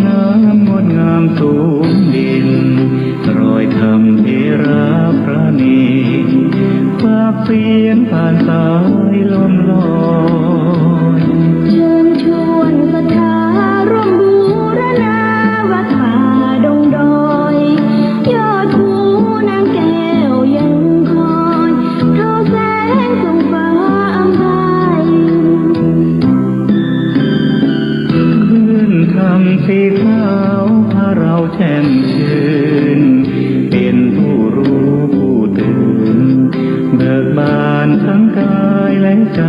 น้ำงดงามสูงดินรอยธรรมเทระพระเนตรฝากเสียงผ่านสายลมลอยเชิญชวนศรัทธาร่วมบูรณาวัดป่าดงดอยยอดภูนางแก้วยังคอยทอแสงส่องฟ้าอำไพคลื่นธรรมสีขาวพาเราแช่มชื่นเป็นผู้รู้ผู้ตื่นเบิกบานทั้งกายและใจ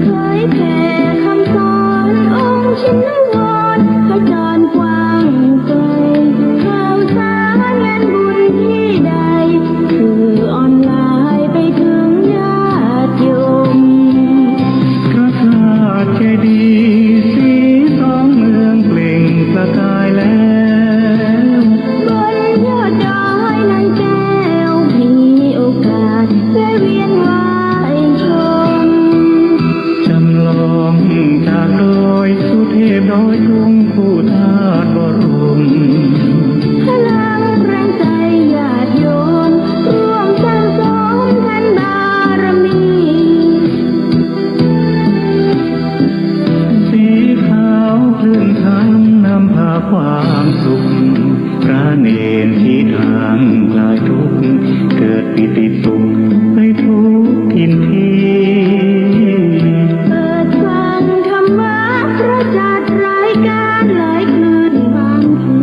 เคยแผ่คำสอนองค์ชินวรขจรกว้างไกลข่าวสารงานบุญที่ใดคือออนไลน์ไปถึงญาติโยมพระธาตุเจดีย์สีทองเมืองเปล่งประกายแล้วบนยอดดอยนางแก้วมีโอกาสแวะเวียนไหว้ชมจำลองจากดอยสุเทพดอยทุ่งผู้ทาสบรมพลังแรงใจญาติโยมร่วมสร้างสมแผ่นบารมีสีขาวคลื่นธรรมนำพาความสุขพระเนรที่ทางคลายทุกข์เกิดปิติสุขไปทุกทินทีเปิดฟังธรรมะพระจัดรายการหลายคืนบางคื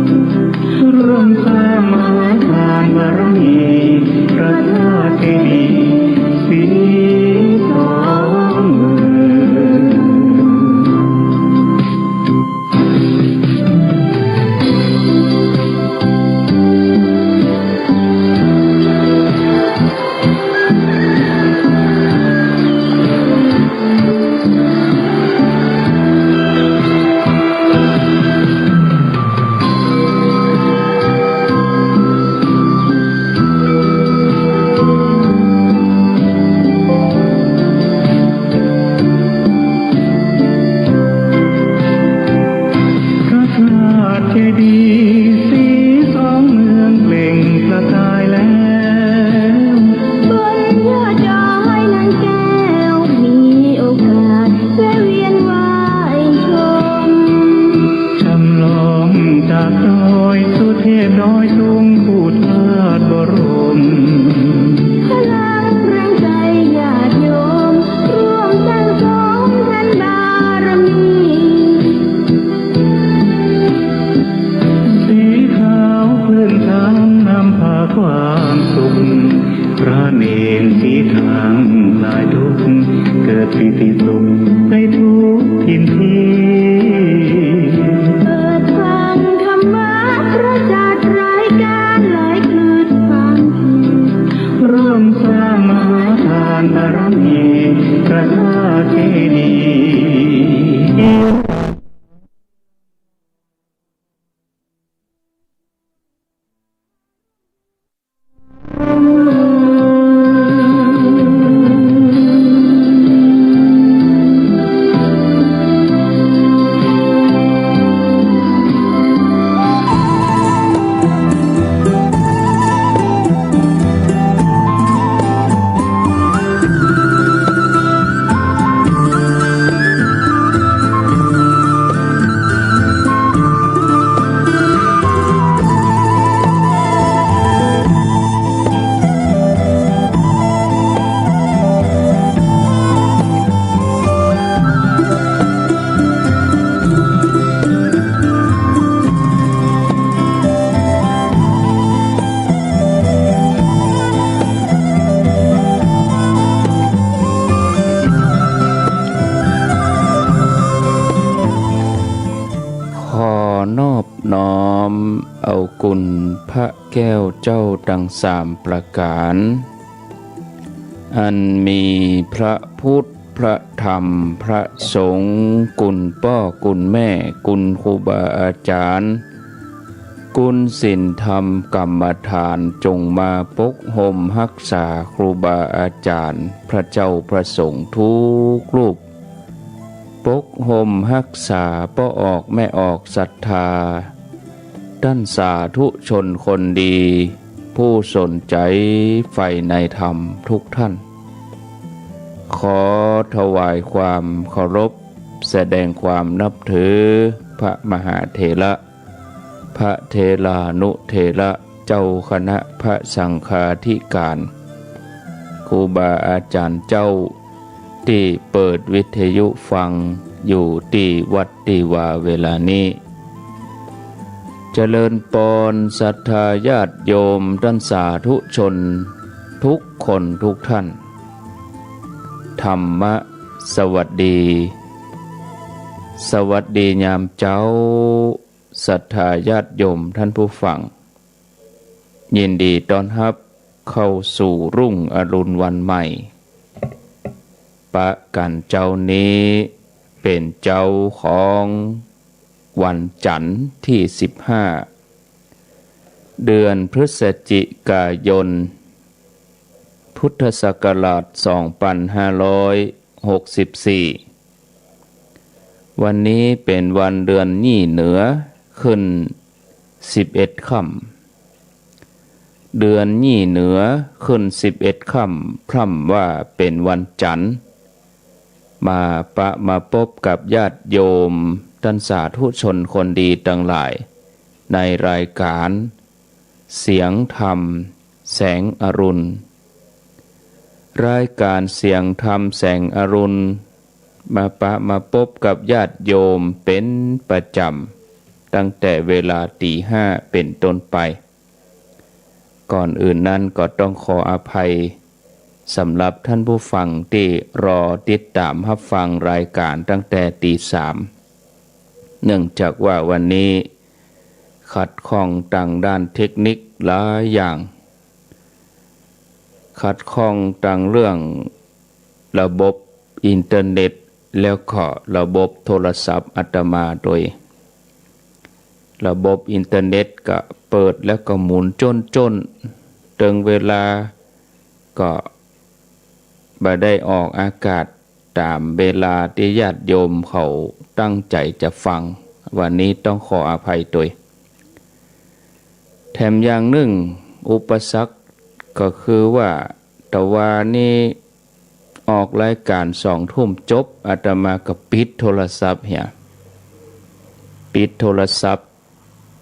นร่วมสร้างมหาทานบารมีพระธาตุเจดีย์สีทองเมืองเปล่งประกายแล้วบนยอดดอยนางแก้วมีโอกาสแวะเวียนไหว้ชมจำลองจากดอยสุเทพดอยทุ่งผู้ทาสบรมพลังแรงใจญาติโยมร่วมสร้างสมแผ่นบารมีสีขาวคลื่นธรรมนำพาความสุขพระเนรที่ทางคลายทุกข์เกิดปิติสุขไปทุกทินทีเปิดฟังธรรมะพระจัดรายการหลายคืนบางคืนร่วมสร้างมหาทานบารมีพระธาตุเจดีย์นอบน้อมเอากุลพระแก้วเจ้าดังสามประการ อันมีพระพุทธพระธรรมพระสงฆ์กุลพ่อกุลแม่กุลครูบาอาจารย์กุลศีลธรรมกรรมฐานจงมาปกห่มรักษาครูบาอาจารย์พระเจ้าพระสงฆ์ทุกรูป ปกห่มรักษาป้อออกแม่ออกศรัทธาด้านสาธุชนคนดี ผู้สนใจใฝ่ในธรรมทุกท่าน ขอถวายความเคารพแสดงความนับถือพระมหาเถระพระเถรานุเถระเจ้าคณะพระสังฆาธิการครูบาอาจารย์เจ้าที่เปิดวิทยุฟังอยู่ที่วัดที่ว่าเวลานี้เจริญปอนศรัทธาญาติโยมท่านสาธุชนทุกคนทุกท่านธรรมะสวัสดีสวัสดียามเจ้าศรัทธาญาติโยมท่านผู้ฟังยินดีต้อนรับเข้าสู่รุ่งอรุณวันใหม่ปะกันเจ้านี้เป็นเจ้าของวันจันทร์ที่15เดือนพฤศจิกายนพุทธศักราช2564วันนี้เป็นวันเดือนยี่เหนือขึ้น11ค่ำเดือนยี่เหนือขึ้น11ค่ำพร่ำว่าเป็นวันจันทร์มาพบกับญาติโยมท่านสาธุชนคนดีทั้งหลายในรายการเสียงธรรมแสงอรุณรายการเสียงธรรมแสงอรุณมาพบกับญาติโยมเป็นประจำตั้งแต่เวลาตี 5เป็นต้นไปก่อนอื่นนั้นก็ต้องขออภัยสำหรับท่านผู้ฟังที่รอติดตามรับฟังรายการตั้งแต่ตี 3เนื่องจากว่าวันนี้ขัดข้องทางด้านเทคนิคหลายอย่างขัดข้องทางเรื่องระบบอินเทอร์เน็ตแล้วก็ระบบโทรศัพท์อาตมาโดยระบบอินเทอร์เน็ตก็เปิดแล้วก็หมุนจนถึงเวลาก็บ่ได้ออกอากาศตามเวลาที่ญาติโยมเขาตั้งใจจะฟังวันนี้ต้องขออภัยด้วยแถมอย่างหนึ่งอุปสรรคก็คือว่าตะวันนี้ออกรายการ2 ทุ่มจบอาตมาก็ปิดโทรศัพท์เหี่ยปิดโทรศัพท์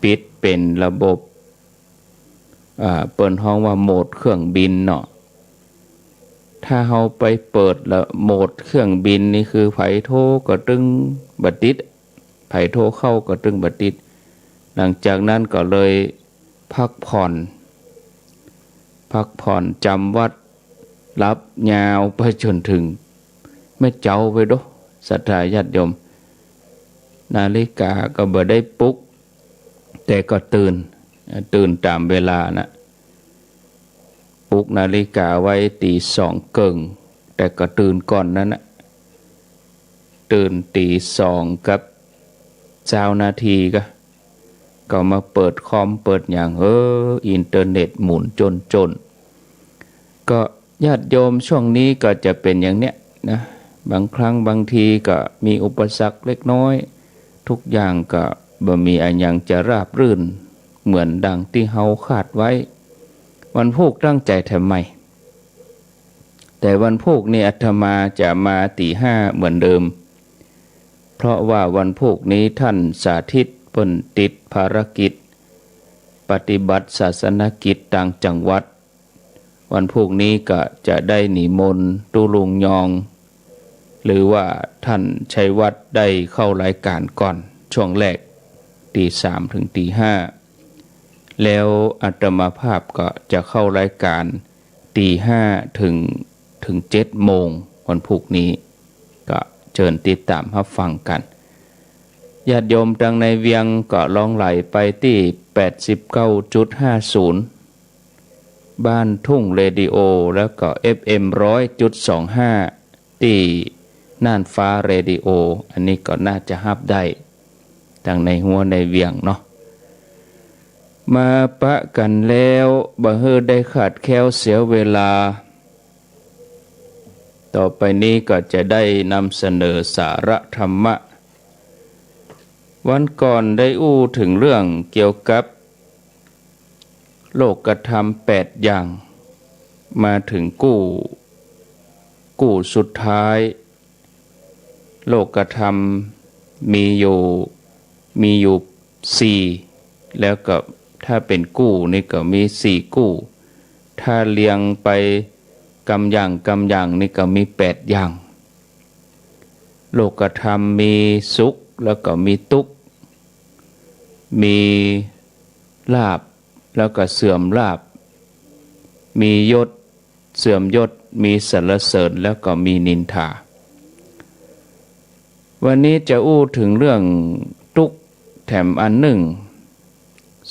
ปิดเป็นระบบเปิดห้องว่าโหมดเครื่องบินเนาะถ้าเฮาไปเปิดละโหมดเครื่องบินนี่คือไผโทรก็ตึงบัดติดไผโทรเข้าก็ตึงบัดติดหลังจากนั้นก็เลยพักผ่อนจำวัดรับยาวไปจนถึงไม่เจ้าไปดอกศรัทธาญาติโยมนาฬิกาก็บ่ได้ปลุกแต่ก็ตื่นตามเวลานะปลุกนาฬิกาไว้ตี 2 เกิงแต่ก็ตื่นก่อนนั้นนะตื่นตี 2กับ20 นาทีก็มาเปิดคอมเปิดอย่างอินเทอร์เน็ตหมุนจนก็ญาติโยมช่วงนี้ก็จะเป็นอย่างเนี้ยนะบางครั้งบางทีก็มีอุปสรรคเล็กน้อยทุกอย่างก็บ่มีอันยังจะราบรื่นเหมือนดังที่เฮาคาดไว้วันพุธตั้งใจทำไมแต่วันพุธนี่อาตมาจะมาตี 5เหมือนเดิมเพราะว่าวันพุธนี้ท่านสาธิตเพิ่นติดภารกิจปฏิบัติศาสนกิจต่างจังหวัดวันพุธนี้ก็จะได้นิมนต์ตุลุงยองหรือว่าท่านชัยวัฒน์ได้เข้ารายการก่อนช่วงแรกตี 3ถึงตี 5แล้วอาตมาภาพก็จะเข้ารายการตี 5ถึง7 โมงวันพุธนี้ก็เชิญติดตามรับฟังกันญาติโยมดังในเวียงก็ลองไหลไปที่ 89.50 บ้านทุ่งเรดิโอแล้วก็ FM 100.25 ที่น่านฟ้าเรดิโออันนี้ก็น่าจะรับได้ดังในหัวในเวียงเนาะมาปะกันแล้วบ่เฮอได้ขาดแคลวเสียเวลา ต่อไปนี้ก็จะได้นำเสนอสาระธรรมะวันก่อนได้อู้ถึงเรื่องเกี่ยวกับโลกธรรม8อย่างมาถึงกู้สุดท้ายโลกธรรมมีอยู่4แล้วก็ถ้าเป็นกู้นี่ก็มี4กู้ถ้าเรียงไปกำอย่างนี่ก็มี8อย่างโลกธรรมมีสุขแล้วก็มีทุกข์มีลาภแล้วก็เสื่อมลาภมียศเสื่อมยศมีสรรเสริญแล้วก็มีนินทาวันนี้จะอู้ถึงเรื่องทุกข์แถมอันหนึ่ง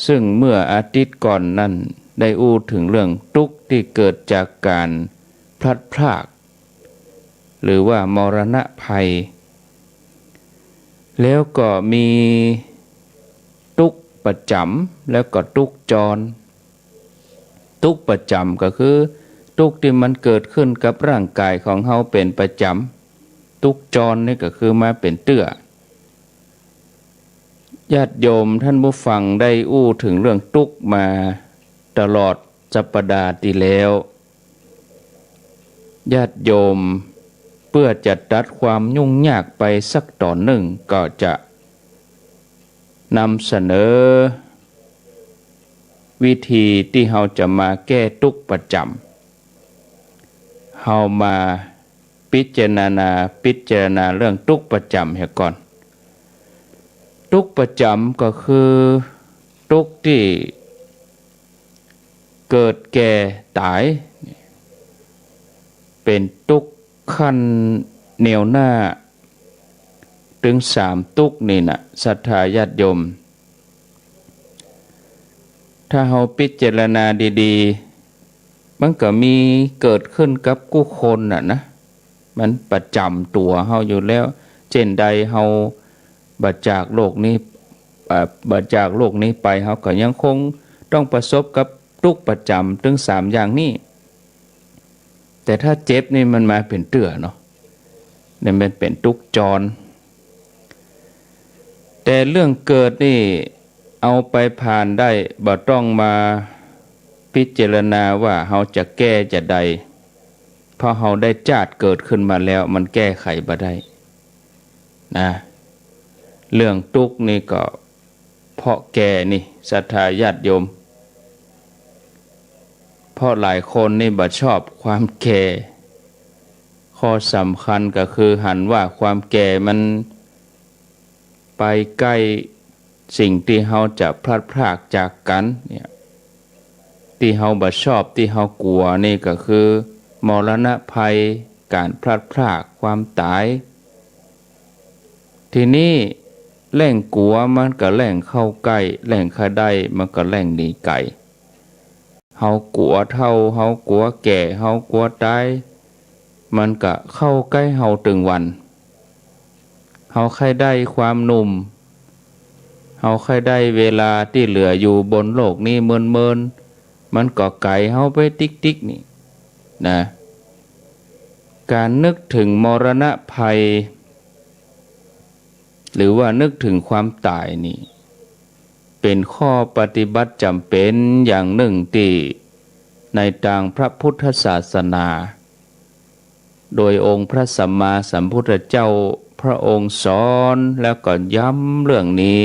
ซึ่งเมื่ออาทิตย์ก่อนนั้นได้อู้ถึงเรื่องทุกข์ที่เกิดจากการพลัดพรากหรือว่ามรณะภัยแล้วก็มีทุกข์ประจำแล้วก็ทุกข์จรทุกข์ประจำก็คือทุกข์ที่มันเกิดขึ้นกับร่างกายของเฮาเป็นประจำทุกข์จรนี่ก็คือมาเป็นเตื้อญาติโยมท่านผู้ฟังได้อู้ถึงเรื่องทุกข์มาตลอดสัปดาห์ที่แล้วญาติโยมเพื่อจะตัดความยุ่งยากไปสักตอนหนึ่งก็จะนำเสนอวิธีที่เราจะมาแก้ทุกข์ประจำเรามาพิจารณาเรื่องทุกข์ประจำให้ก่อนทุกข์ประจำก็คือทุกข์ที่เกิดแก่ตายเป็นทุกข์ขั้นแนวหน้าถึง3ทุกข์นี่นะศรัทธาญาติโยมถ้าเราพิจารณาดีๆมันก็มีเกิดขึ้นกับกู้คนนะมันประจำตัวเฮาอยู่แล้วเช่นใดเฮาบัดจากโลกนี้ไปเฮาก็ยังคงต้องประสบกับทุกข์ประจำถึง3อย่างนี้แต่ถ้าเจ็บนี่มันมาเป็นเตื้อเนาะนี่มันเป็นทุกข์จรแต่เรื่องเกิดนี่เอาไปผ่านได้บ่ต้องมาพิจารณาว่าเฮาจะแก้จะใดเพราะเฮาได้จาดเกิดขึ้นมาแล้วมันแก้ไขบ่ได้นะเรื่องทุกข์นี่ก็เพราะแก่นี่ศรัทธาญาติโยมเพราะหลายคนนี่บ่ชอบความแก่ข้อสำคัญก็คือหันว่าความแก่มันไปใกล้สิ่งที่เฮาจะพลัดพรากจากกันเนี่ยที่เฮาบ่ชอบที่เฮากลัวนี่ก็คือมรณะภัยการพลัดพรากความตายทีนี้แล่งกลัวมันก็แล่งเข้าใกล้แล่งเข้าได้มันก็แล่งหนีไกลเฮากลัวเฒ่าเฮากลัวแก่เฮากลัวตายมันก็เข้าใกล้เฮาถึงวันเฮาใครได้ความหนุ่มเฮาใครได้เวลาที่เหลืออยู่บนโลกนี้เมินมันก็ไกลเฮาไปติ๊กๆนี่นะการนึกถึงมรณะภัยหรือว่านึกถึงความตายนี่เป็นข้อปฏิบัติจำเป็นอย่างหนึ่งที่ในทางพระพุทธศาสนาโดยองค์พระสัมมาสัมพุทธเจ้าพระองค์สอนแล้วก็ย้ำเรื่องนี้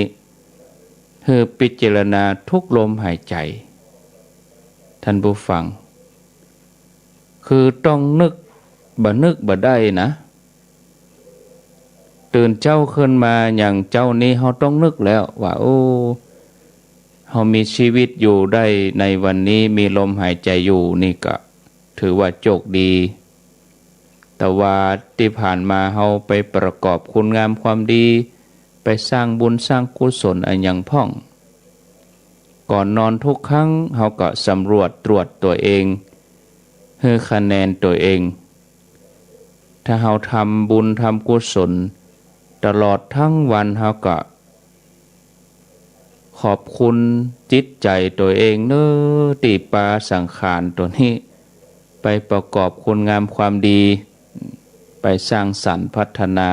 ให้พิจารณาทุกลมหายใจท่านผู้ฟังคือต้องนึกบ่ได้นะตื่นเจ้าขึ้นมาอย่างเจ้านี้เฮาต้องนึกแล้วว่าโอ้เฮามีชีวิตอยู่ได้ในวันนี้มีลมหายใจอยู่นี่ก็ถือว่าโชคดีแต่ว่าที่ผ่านมาเฮาไปประกอบคุณงามความดีไปสร้างบุญสร้างกุศลอันยังพ่องก่อนนอนทุกครั้งเฮาก็สำรวจตรวจตัวเองให้คะแนนตัวเองถ้าเฮาทำบุญทำกุศลตลอดทั้งวันเฮาก็ขอบคุณจิตใจตัวเองเน้อที่ปาสังขารตัวนี้ไปประกอบคุณงามความดี ไปสร้างสรรค์พัฒนา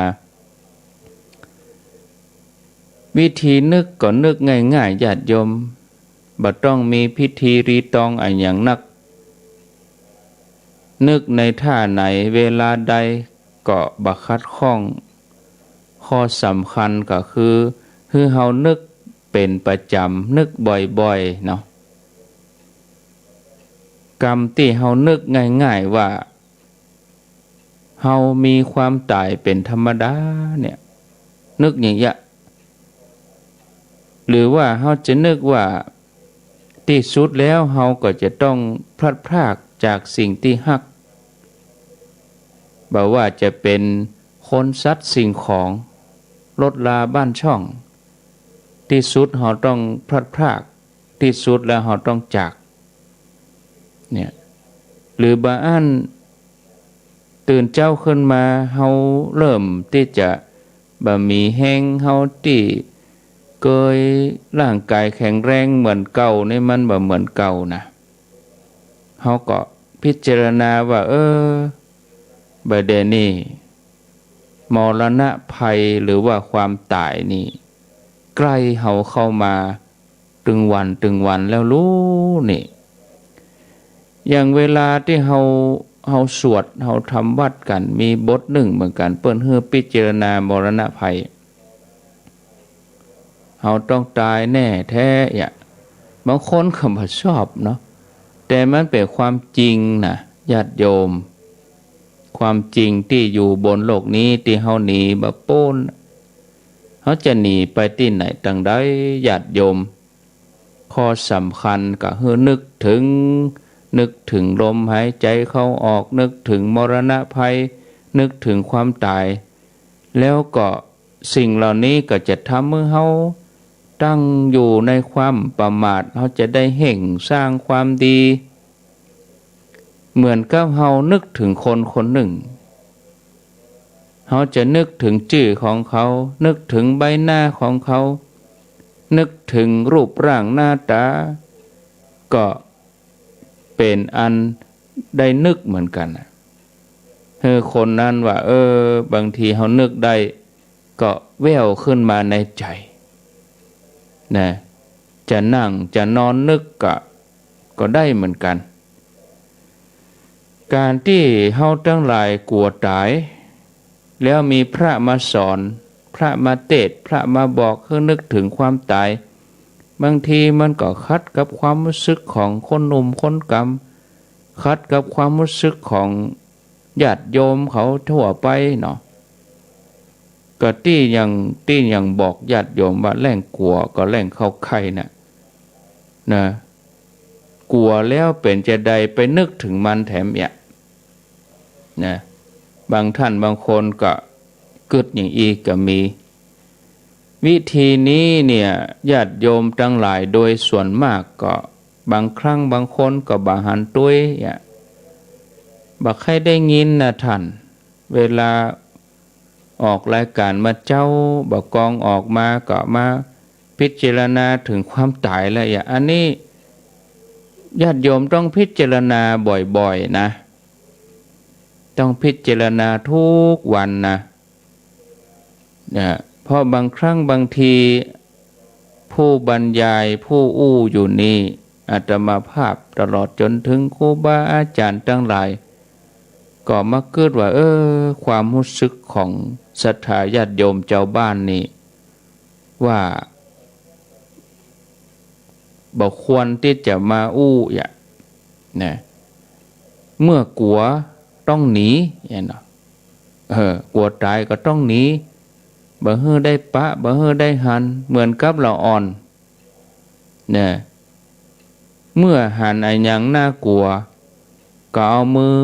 วิธีนึกก็นึกง่ายๆญาติโยมบ่ต้องมีพิธีรีตองอะไรอย่างนักนึกในท่าไหนเวลาใดก็บ่คัดข้องข้อสำคัญก็คือเฮานึกเป็นประจำนึกบ่อยๆเนาะกรรมที่เฮานึกง่ายๆว่าเฮามีความตายเป็นธรรมดาเนี่ยนึกอย่างเงี้ยหรือว่าเฮาจะนึกว่าที่สุดแล้วเฮาก็จะต้องพลัดพรากจากสิ่งที่ฮักบ่ว่าจะเป็นคนสัตว์สิ่งของรถลาบ้านช่องที่สุดเฮาต้องพลัดพรากที่สุดแล้วเฮาต้องจากเนี่ยหรือบางอันตื่นเจ้าขึ้นมาเฮาเริ่มที่จะบ่มีแห้งเฮาที่เคยร่างกายแข็งแรงเหมือนเก่านี่มันบ่เหมือนเก่านะเฮาก็พิจารณาว่าบัดเดี๋ยวนี้มรณะภัยหรือว่าความตายนี่ใกล้เฮาเข้ามาตึงวันแล้วรู้นี่อย่างเวลาที่เฮาสวดเฮาทำวัดกันมีบทหนึ่งเหมือนกันเปิ้นให้พิจารณามรณะภัยเฮาต้องตายแน่แท้อย่าบางคนก็บ่ชอบเนาะแต่มันเป็นความจริงนะญาติโยมความจริงที่อยู่บนโลกนี้ที่เฮาหนีบ่พ้นเฮาจะหนีไปที่ไหนต่างใดญาติโยมข้อสำคัญก็คือนึกถึงลมหายใจเข้าออกนึกถึงมรณะภัยนึกถึงความตายแล้วก็สิ่งเหล่านี้ก็จะทำให้เฮาตั้งอยู่ในความประมาทเฮาจะได้เห่งสร้างความดีเหมือนกับเฮานึกถึงคนคนหนึ่งเฮาจะนึกถึงชื่อของเขานึกถึงใบหน้าของเขานึกถึงรูปร่างหน้าตาก็เป็นอันได้นึกเหมือนกันคนนั้นว่าบางทีเฮานึกได้ก็แว่วขึ้นมาในใจนะจะนั่งจะนอนนึกก็ได้เหมือนกันการที่เฮาทั้งหลายกลัวตายแล้วมีพระมาสอนพระมาเทศน์พระมาบอกให้นึกถึงความตายบางทีมันก็ขัดกับความรู้สึกของคนหนุ่มคนกำขัดกับความรู้สึกของญาติโยมเขาทั่วไปเนาะก็ที่ยังบอกญาติโยมว่าแล่งกลัวก็แล่งเข้าไข่นะกลัวแล้วเป็นจะใดไปนึกถึงมันแถมเนี่ยนะบางท่านบางคนก็กึดอย่างอีกก็มีวิธีนี้เนี่ยญาติโยมทั้งหลายโดยส่วนมากก็บางครั้งบางคนก็บ่หันตุ้ยบ่ใครได้ยินนะท่านเวลาออกรายการมาเจ้าบ่กองออกมาก็มาพิจารณาถึงความตายแล้วอันนี้ญาติโยมต้องพิจารณาบ่อยๆนะต้องพิจารณาทุกวันนะเพราะบางครั้งบางทีผู้บรรยายผู้อู้อยู่นี่อาตมาภาพตลอดจนถึงครูบาอาจารย์ทั้งหลายก็มาเกิดว่าความรู้สึกของศรัทธาญาติโยมเจ้าบ้านนี่ว่าบ่ควรที่จะมาอู้นะเมื่อกลัวต้องหนีเนาะกลัวตายก็ต้องหนีบ่ฮื้อได้ปะบ่ฮื้อได้หันเหมือนกับเราอ่อนเนี่ยเมื่อหันไอ้หยังน่ากลัวก็เอามือ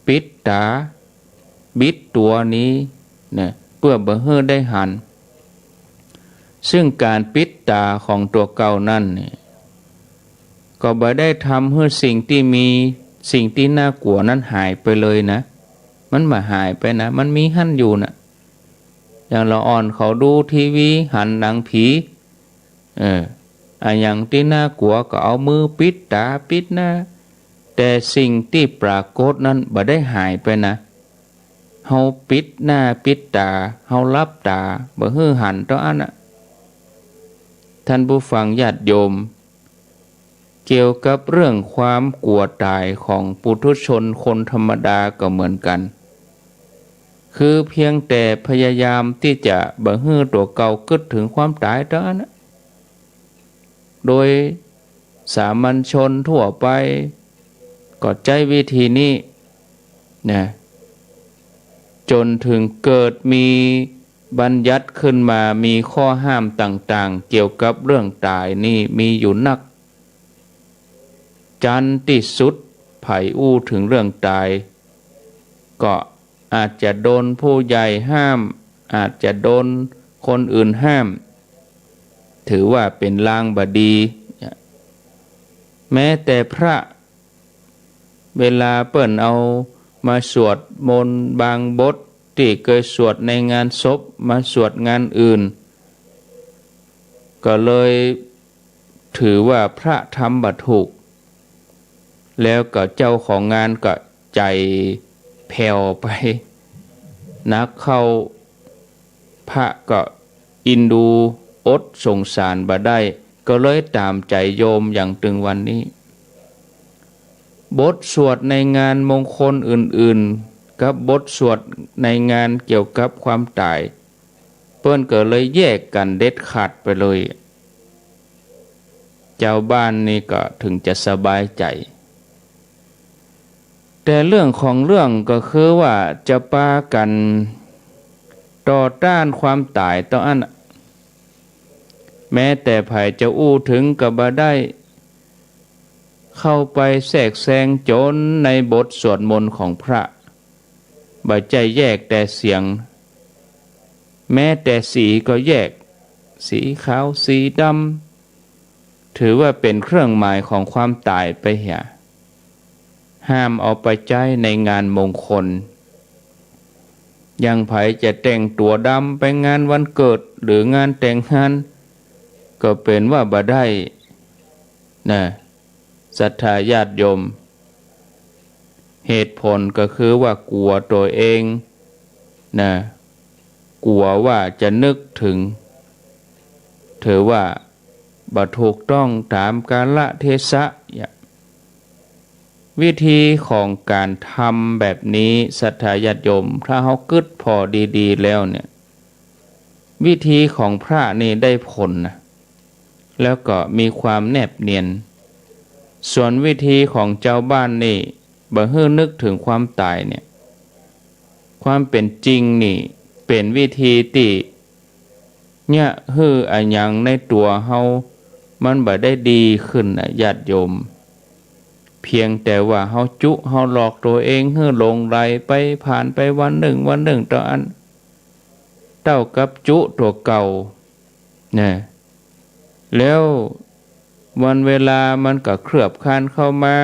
ปิดตาบิดตัวนี้เนี่ยเพื่อบ่ฮื้อได้หันซึ่งการปิดตาของตัวเก่านั่นเนี่ยก็บ่ได้ทำให้สิ่งที่น่ากลัวนั้นหายไปเลยนะมันมาหายไปนะมันมีหั่นอยู่นะอย่างเราอ่อนเขาดูทีวีหันหนังผีอย่างที่น่ากลัวก็เอามือปิดตาปิดหน้าแต่สิ่งที่ปรากฏนั้นบ่ได้หายไปนะ เฮาปิดหน้าปิดตาเฮาลับตาบ่ฮื้อหันต่ออันน่ะท่านผู้ฟังญาติโยมเกี่ยวกับเรื่องความกลัวตายของปุถุชนคนธรรมดาก็เหมือนกันคือเพียงแต่พยายามที่จะบ่ฮื้อตัวเก่าคิดถึงความตายต่ออันน่ะโดยสามัญชนทั่วไปก็ใช้วิธีนี้นะจนถึงเกิดมีบัญญัติขึ้นมามีข้อห้ามต่างๆเกี่ยวกับเรื่องตายนี่มีอยู่นักจันที่สุดไผอู้ถึงเรื่องตายก็อาจจะโดนผู้ใหญ่ห้ามอาจจะโดนคนอื่นห้ามถือว่าเป็นลางบดีแม้แต่พระเวลาเปิ้นเอามาสวดมนต์บางบทที่เคยสวดในงานศพมาสวดงานอื่นก็เลยถือว่าพระทำบ่ถูกแล้วก็เจ้าของงานก็ใจแผ่วไปนักเข้าพระก็อินดูอดสงสารบ่ได้ก็เลยตามใจโยมอย่างถึงวันนี้บทสวดในงานมงคลอื่นๆกับบทสวดในงานเกี่ยวกับความตายเปิ้นก็เลยแยกกันเด็ดขาดไปเลยเจ้าบ้านนี่ก็ถึงจะสบายใจแต่เรื่องของเรื่องก็คือว่าจะปากันต่อต้านความตายต่ออันแม้แต่ไผจะอู้ถึงก็บ่ได้เข้าไปแทรกแซงโจรในบทสวดมนต์ของพระบ่ใจแยกแต่เสียงแม้แต่สีก็แยกสีขาวสีดำถือว่าเป็นเครื่องหมายของความตายไปเหียห้ามเอาไปใช้ในงานมงคลยังไผจะแต่งตัวดำไปงานวันเกิดหรืองานแต่งงานก็เป็นว่าบ่ได้นะศรัทธาญาติโยมเหตุผลก็คือว่ากลัวตัวเองนะกลัวว่าจะนึกถึงถือว่าบ่ถูกต้องตามกาลเทศะวิธีของการทำแบบนี้ศรัทธาญาติโยมถ้าเฮากึดพอดีๆแล้วเนี่ยวิธีของพระนี่ได้ผลนะแล้วก็มีความแนบเนียนส่วนวิธีของเจ้าบ้านนี่บ่ฮื้อนึกถึงความตายเนี่ยความเป็นจริงนี่เป็นวิธีที่เนี่ยฮื้ออันหยังในตัวเฮามันบ่ได้ดีขึ้นนะญาติโยมเพียงแต่ว่าเฮาจุเฮาหลอกตัวเองฮื้อหลงไหลไปผ่านไปวันหนึ่งต่ออันเท่ากับจุตัวเก่านะแล้ววันเวลามันก็เคลือบคลานเข้ามา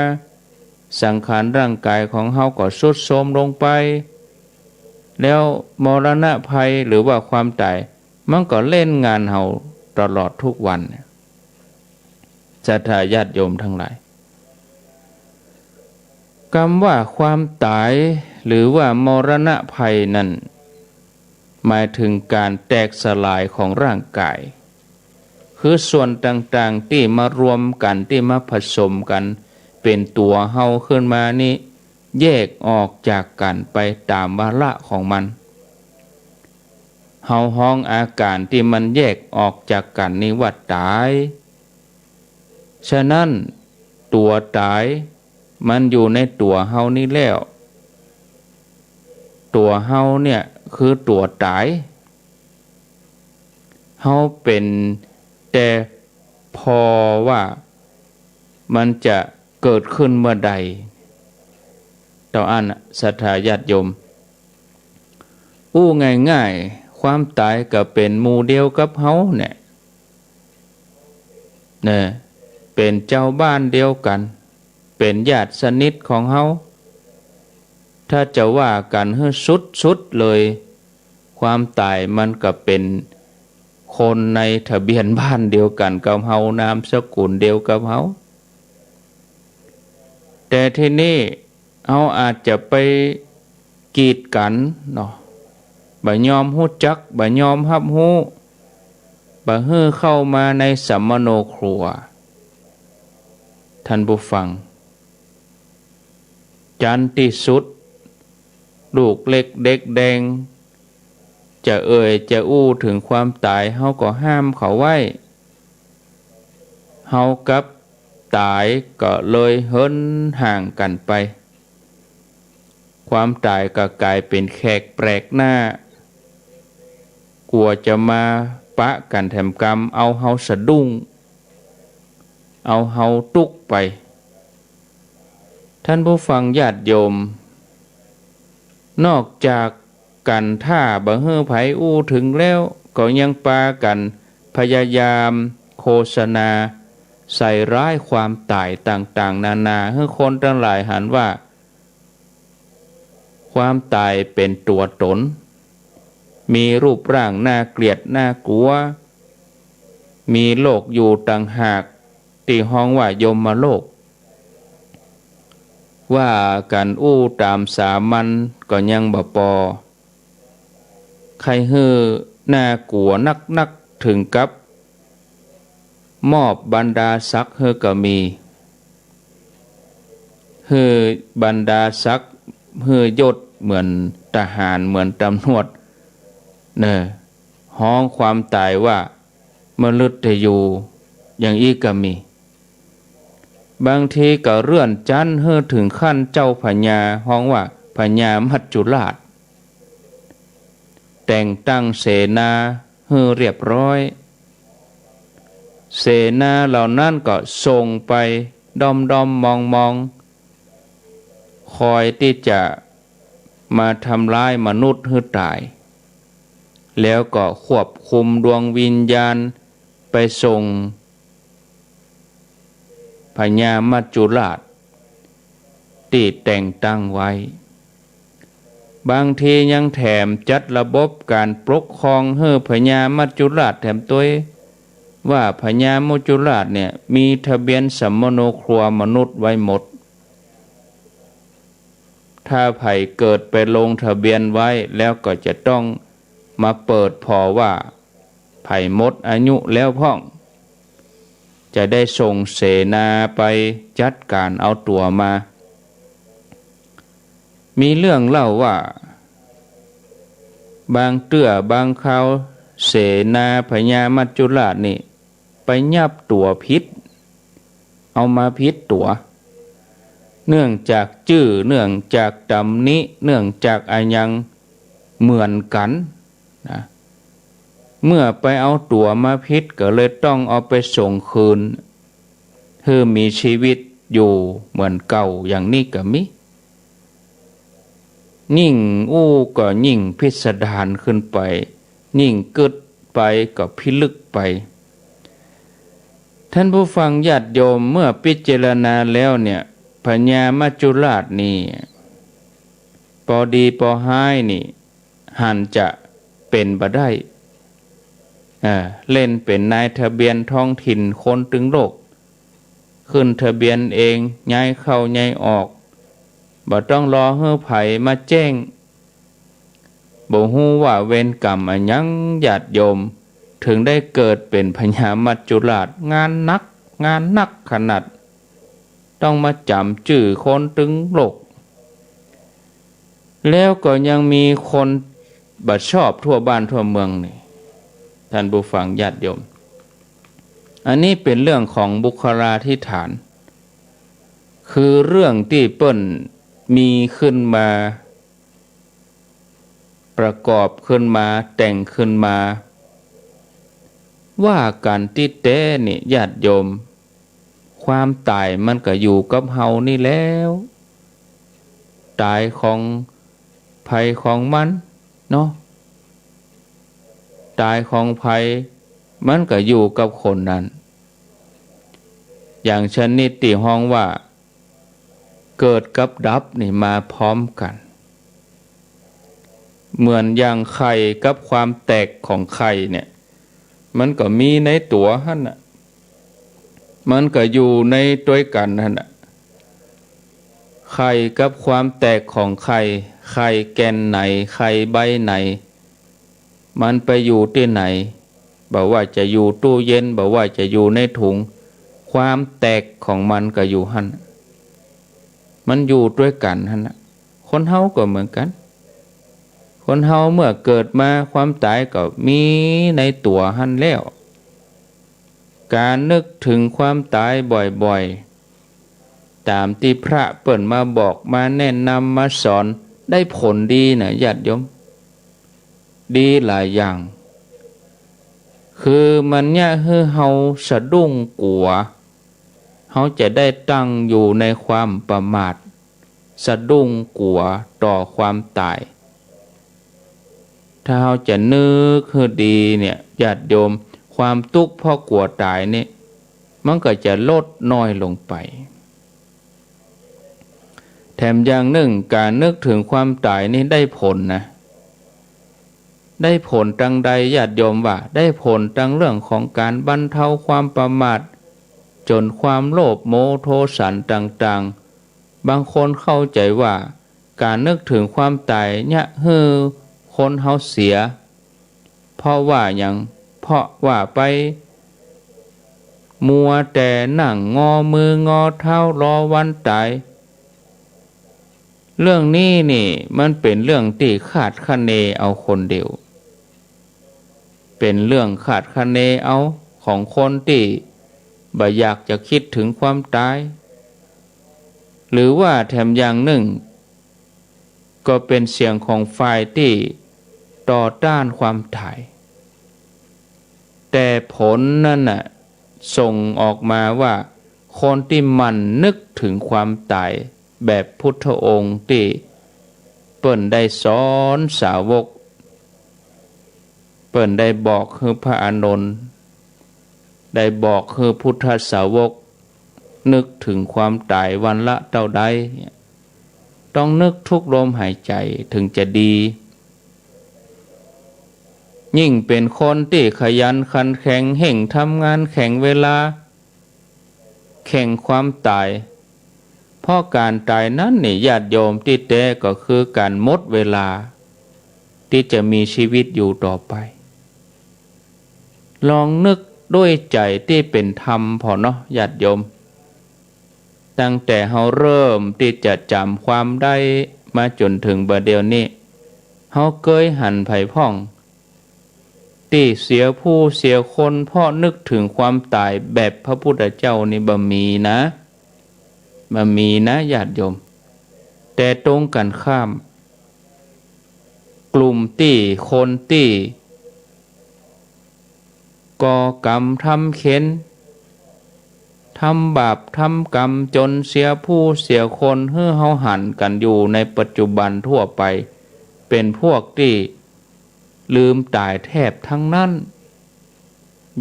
สังขารร่างกายของเฮาก็ทรุดโทรมลงไปแล้วมรณะภัยหรือว่าความตายมันก็เล่นงานเฮาตลอดทุกวันศรัทธาญาติโยมทั้งหลายคำว่าความตายหรือว่ามรณะภัยนั้นหมายถึงการแตกสลายของร่างกายคือส่วนต่างๆที่มารวมกันที่มาผสมกันเป็นตัวเฮาขึ้นมานี้แยกออกจากกันไปตามวาระของมันเฮาห้องอาการที่มันแยกออกจากกันนี้ว่าตายฉะนั้นตัวตายมันอยู่ในตัวเฮานี่แล้วตัวเฮาเนี่ยคือตัวตายเฮาเป็นแต่พอว่ามันจะเกิดขึ้นเมื่อใดต่ออันศรัทธาญาติโยมอู้ง่ายๆความตายก็เป็นหมู่เดียวกับเฮาเนี่ยเป็นเจ้าบ้านเดียวกันเป็นญาติสนิทของเฮาถ้าจะว่ากันให้สุดเลยความตายมันก็เป็นคนในทะเบียนบ้านเดียวกันกับเฮานามสกุลเดียวกับเฮาแต่ที่นี่เฮาอาจจะไป กีดกันเนาะบ่ยอมฮู้จักบ่ยอมรับรู้บ่ฮื้อเข้ามาในสัมมโนครัวท่านผู้ฟังจันที่สุดลูกเล็กเด็กแดงจะจะอู้ถึงความตายเฮาก็ห้ามเขาไว้เฮากับตายก็เลยเหินห่างกันไปความตายก็กลายเป็นแขกแปลกหน้ากลัวจะมาปะกันแถมกรรมเอาเฮาสะดุ้งเอาเฮาตุกไปท่านผู้ฟังญาติโยมนอกจากกันท่าบ่ฮื้อไผอู้ถึงแล้วก็ยังปากันพยายามโฆษณาใส่ร้ายความตายต่างๆนานาให้คนทั้งหลายหันว่าความตายเป็นตัวตนมีรูปร่างน่าเกลียดน่ากลัวมีโลกอยู่ต่างหากที่ห้องว่ายมโลกว่ากันอู้ตามสามัญก็ยังบ่พอใครฮื้อน่ากลัวนักถึงกับมอบบรรดาศักดิ์เฮอก็มีเฮอบรรดาศักดิ์เฮอยศเหมือนทหารเหมือนตำรวจห้องความตายว่ามฤตยูอย่างอีกก็มีบางทีก็เลื่อนชั้นเฮอถึงขั้นเจ้าพญาห้องว่าพญามัจจุราชแต่งตั้งเสนาเฮอเรียบร้อยเสนาเหล่านั้นก็ส่งไปดอมมองคอยที่จะมาทำร้ายมนุษย์ให้ตายแล้วก็ควบคุมดวงวิญญาณไปส่งพญามัจจุราชที่แต่งตั้งไว้บางทียังแถมจัดระบบการปกครองให้พญามัจจุราชแถมตัวว่าพญามัจจุราชเนี่ยมีทะเบียนสัมมโนครัวมนุษย์ไว้หมดถ้าไผเกิดไปลงทะเบียนไว้แล้วก็จะต้องมาเปิดพอว่าไผหมดอายุแล้วพ่องจะได้ส่งเสนาไปจัดการเอาตัวมามีเรื่องเล่าว่าบางเตื้อบางคราวเสนาพญามัจจุราชนี่ไปยับตัวพิษเอามาพิษตัวเนื่องจากจื้อเนื่องจากตำหนิเนื่องจากอายังเหมือนกันนะเมื่อไปเอาตัวมาพิษก็เลยต้องเอาไปส่งคืนเพื่อมีชีวิตอยู่เหมือนเก่าอย่างนี้ก็มียิ่งอู้ก็ยิ่งพิสดารขึ้นไปยิ่งกึดไปก็พิลึกไปท่านผู้ฟังญาติโยมเมื่อพิจารณาแล้วเนี่ยพญามัจจุราชนี่พอดีพอห้ายนี่หันจะเป็นบ่ได้เล่นเป็นนายทะเบียนท้องถิ่นคนตึงโลกขึ้นทะเบียนเองย้ายเข้าย้ายออกบ่ต้องรอให้ไผมาแจ้งบ่ฮู้ว่าเวรกรรมอันยังญาติโยมถึงได้เกิดเป็นพญามัจจุราชงานนักขนาดต้องมาจำชื่อคนตึงโลกแล้วก็ยังมีคนบัดชอบทั่วบ้านทั่วเมืองนี่ท่านผู้ฟังญาติโยมอันนี้เป็นเรื่องของบุคลาธิฐานคือเรื่องที่เปิ้นมีขึ้นมาประกอบขึ้นมาแต่งขึ้นมาว่าการที่แท้นี่ญาติโยมความตายมันก็อยู่กับเฮานี่แล้วตายของภัยของมันเนาะตายของภัยมันก็อยู่กับคนนั้นอย่างชนิดที่ห้องว่าเกิดกับดับนี่มาพร้อมกันเหมือนอย่างไข่กับความแตกของไข่เนี่ยมันก็มีในตัวหั่นน่ะมันก็อยู่ในตัวกันหั่นน่ะไข่กับความแตกของไข่ ไข่แก่นไหนไข่ใบไหนมันไปอยู่ที่ไหนบอกว่าจะอยู่ตู้เย็นบอกว่าจะอยู่ในถุงความแตกของมันก็อยู่หั่นมันอยู่ด้วยกันหั่นนะคนเฮาก็เหมือนกันคนเฮาเมื่อเกิดมาความตายก็มีในตัวหั่นแล้วการนึกถึงความตายบ่อยๆตามที่พระเปิ่นมาบอกมาแนะนำมาสอนได้ผลดีนะญาติโยมดีหลายอย่างคือมันเนี่ยให้เฮาสะดุ้งกลัวเฮาจะได้ตั้งอยู่ในความประมาทสะดุ้งกลัวต่อความตายถ้าเฮาจะนึกให้ดีเนี่ยญาติโยมความทุกข์เพราะกลัวตายนี่มันก็จะลดน้อยลงไปแถมอย่างหนึ่งการนึกถึงความตายนี่ได้ผลนะได้ผลตั้งใดญาติโยมว่าได้ผลตั้งเรื่องของการบรรเทาความประมาทจนความโลภโมโทสันต่างๆบางคนเข้าใจว่าการนึกถึงความตายเนี่ยคนเฮาเสียเพราะว่าอย่างเพราะว่าไปมัวแต่นั่งงอมืองอเท้ารอวันตายเรื่องนี้นี่มันเป็นเรื่องที่คาดคะเนเอาคนเดียวเป็นเรื่องคาดคะเนเอาของคนที่บ่อยากจะคิดถึงความตายหรือว่าแถมอย่างหนึ่งก็เป็นเสียงของฝ่ายที่ต่อต้านความตายแต่ผลนั่นน่ะส่งออกมาว่าคนที่มันนึกถึงความตายแบบพุทธองค์ที่เปิ้นได้สอนสาวกเปิ้นได้บอกคือพระอานนท์ได้บอกคือพุทธสาวกนึกถึงความตายวันละเท่าใดต้องนึกทุกลมหายใจถึงจะดียิ่งเป็นคนที่ขยันขันแข็งเห่งทำงานแข่งเวลาแข่งความตายเพราะการตายนั้นนี่ญาติโยมที่แท้ก็คือการหมดเวลาที่จะมีชีวิตอยู่ต่อไปลองนึกด้วยใจที่เป็นธรรมพอเนาะญาติโยมตั้งแต่เฮาเริ่มที่จะจำความได้มาจนถึงบัดเดี๋ยวนี้เฮาเคยหันไผพ่องที่เสียผู้เสียคนเพราะนึกถึงความตายแบบพระพุทธเจ้านี่บ่มีนะญาติโยมแต่ตรงกันข้ามกลุ่มที่คนที่ก่อกรรมทำเข็ญทำบาปทำกรรมจนเสียผู้เสียคนเฮือเฮาหันกันอยู่ในปัจจุบันทั่วไปเป็นพวกที่ลืมตายแทบทั้งนั้น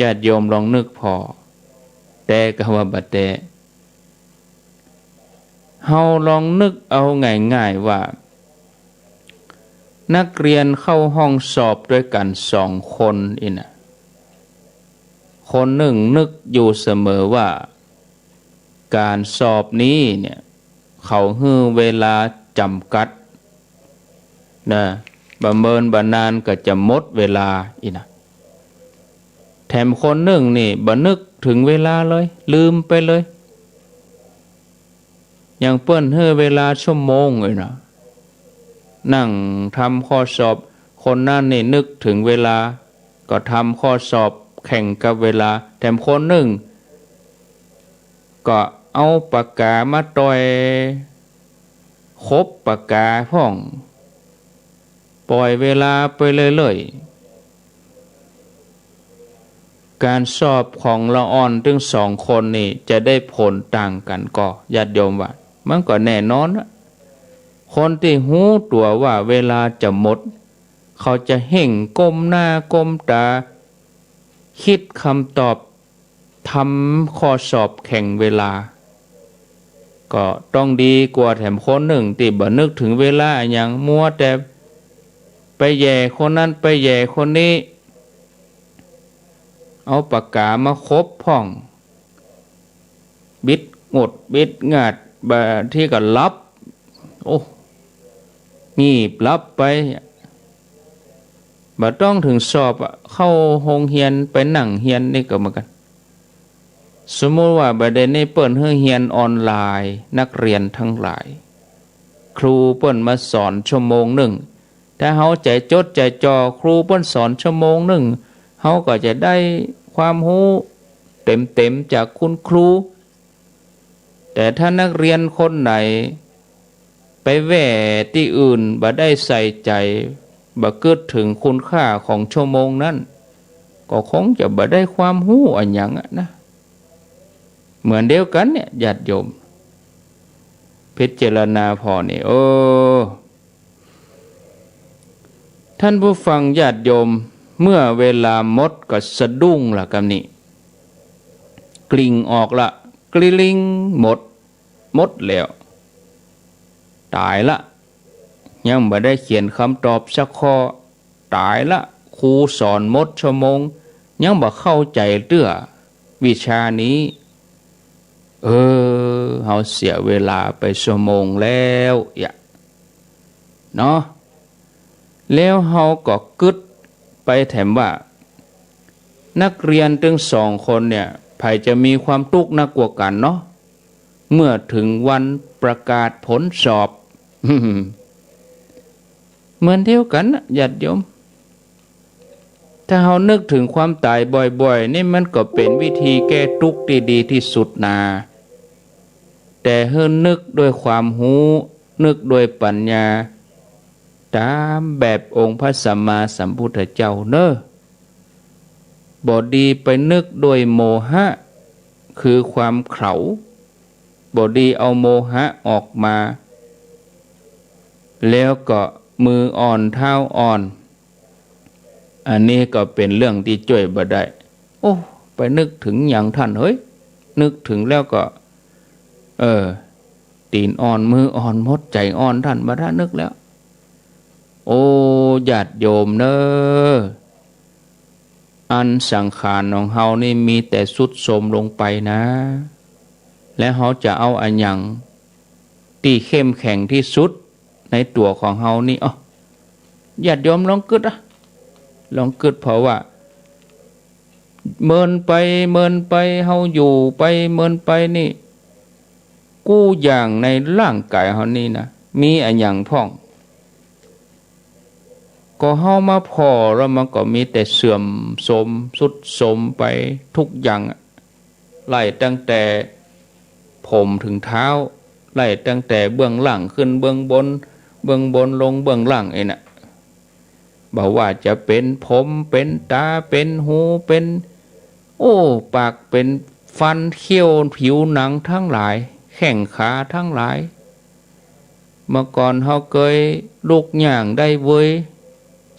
ญาติโยมลองนึกพอแต่ก็ว่าบัดแต่เฮาลองนึกเอาง่ายๆว่านักเรียนเข้าห้องสอบด้วยกัน2 คนนะคนหนึ่งนึกอยู่เสมอว่าการสอบนี้เนี่ยเขาให้เวลาจำกัดนะประเมินบานานก็จะหมดเวลานะแถมคนหนึ่งนี่บ่นึกถึงเวลาเลยลืมไปเลยอย่างเปิ้นให้เวลาชั่วโมงเลยนะนั่งทำข้อสอบคนนั้นนี่นึกถึงเวลาก็ทำข้อสอบแข่งกับเวลาแถมคนหนึ่งก็เอาปากกามาต่อยคบปากกาพ่องปล่อยเวลาไปเลยการสอบของละอ่อนถึง2 คนนี่จะได้ผลต่างกันก็ญาติโยมว่ามันก็แน่นอนคนที่หูตัวว่าเวลาจะหมดเขาจะเห่งก้มหน้าก้มตาคิดคำตอบทำข้อสอบแข่งเวลาก็ต้องดีกว่าแถมคนหนึ่งที่บ่นึกถึงเวลาอย่างมัวแต่ไปแย่คนนั้นไปแย่คนนี้เอาปากกามาคบพ่องบิดงดบิดงาดที่ก็ลับโอ้ งีบลับไปบ่ต้องถึงสอบเข้าโรงเรียนไปนั่งเรียนนี่ก็เหมือนกันสมมติว่าบัดนี้เปิ้นเรียนออนไลน์นักเรียนทั้งหลายครูเปิ้นมาสอนชั่วโมงหนึ่งถ้าเฮาใจจดใจจ่อครูเปิ้นสอนชั่วโมงหนึ่งเฮาก็จะได้ความรู้เต็มๆจากคุณครูแต่ถ้านักเรียนคนไหนไปแว่ที่อื่นบ่ได้ใส่ใจบ่เกิดถึงคุณค่าของชั่วโมงนั้นก็คงจะบ่ได้ความรู้อันหยังนะเหมือนเดียวกันเนี่ยญาติโยมพิจารณาพอนี่ท่านผู้ฟังญาติโยมเมื่อเวลาหมดก็สะดุ้งละกับนี่กลิ่งออกละกลิ้งหมดแล้วตายละยังบ่ได้เขียนคำตอบสักข้อตายละครูสอนหมดชั่วโมงยังบ่เข้าใจเรื่องวิชานี้เฮาเสียเวลาไปชั่วโมงแล้วเนาะแล้วเฮาก็กึดไปแถมว่านักเรียนถึง2 คนเนี่ยใครจะมีความทุกข์นักกว่ากันเนาะเมื่อถึงวันประกาศผลสอบ เหมือนเดียวกันนะญาติโยมถ้าเฮานึกถึงความตายบ่อยๆนี่มันก็เป็นวิธีแก้ทุกข์ที่ดีที่สุดนาแต่เฮานึกด้วยความรู้นึกด้วยปัญญาตามแบบองค์พระสัมมาสัมพุทธเจ้าเนอะบ่ดีไปนึกด้วยโมหะคือความเขลาบ่ดีเอาโมหะออกมาแล้วก็มืออ่อนเท้าอ่อนอันนี้ก็เป็นเรื่องที่ช่วยบ่ได้ไปนึกถึงอย่างท่านเฮ้ยนึกถึงแล้วก็ตีนอ่อนมืออ่อนมดใจอ่อนท่านบ่ได้นึกแล้วญาติโยมเนอะอันสังขารของเฮานี่มีแต่ทรุดโทรมลงไปนะและเฮาจะเอาอันหยังที่เข้มแข็งที่สุดในตัวของเฮานี่ญาติโยมลองกึดเพราะว่าเมินไปเฮาอยู่ไปเมินไปนี่กู้อย่างในร่างกายเฮานี่นะมีอันหยังพ่องก็เฮามาพอแล้วมันก็มีแต่เสื่อมโทรมทรุดโทรมไปทุกอย่างไล่ตั้งแต่ผมถึงเท้าไล่ตั้งแต่เบื้องหลังขึ้นเบื้องบนลงเบื้องหลังน่ะบอกว่าจะเป็นผมเป็นตาเป็นหูเป็นปากเป็นฟันเขี้ยวผิวหนังทั้งหลายแข้งขาทั้งหลายเมื่อก่อนเฮาเคยลุกย่างได้เว้ย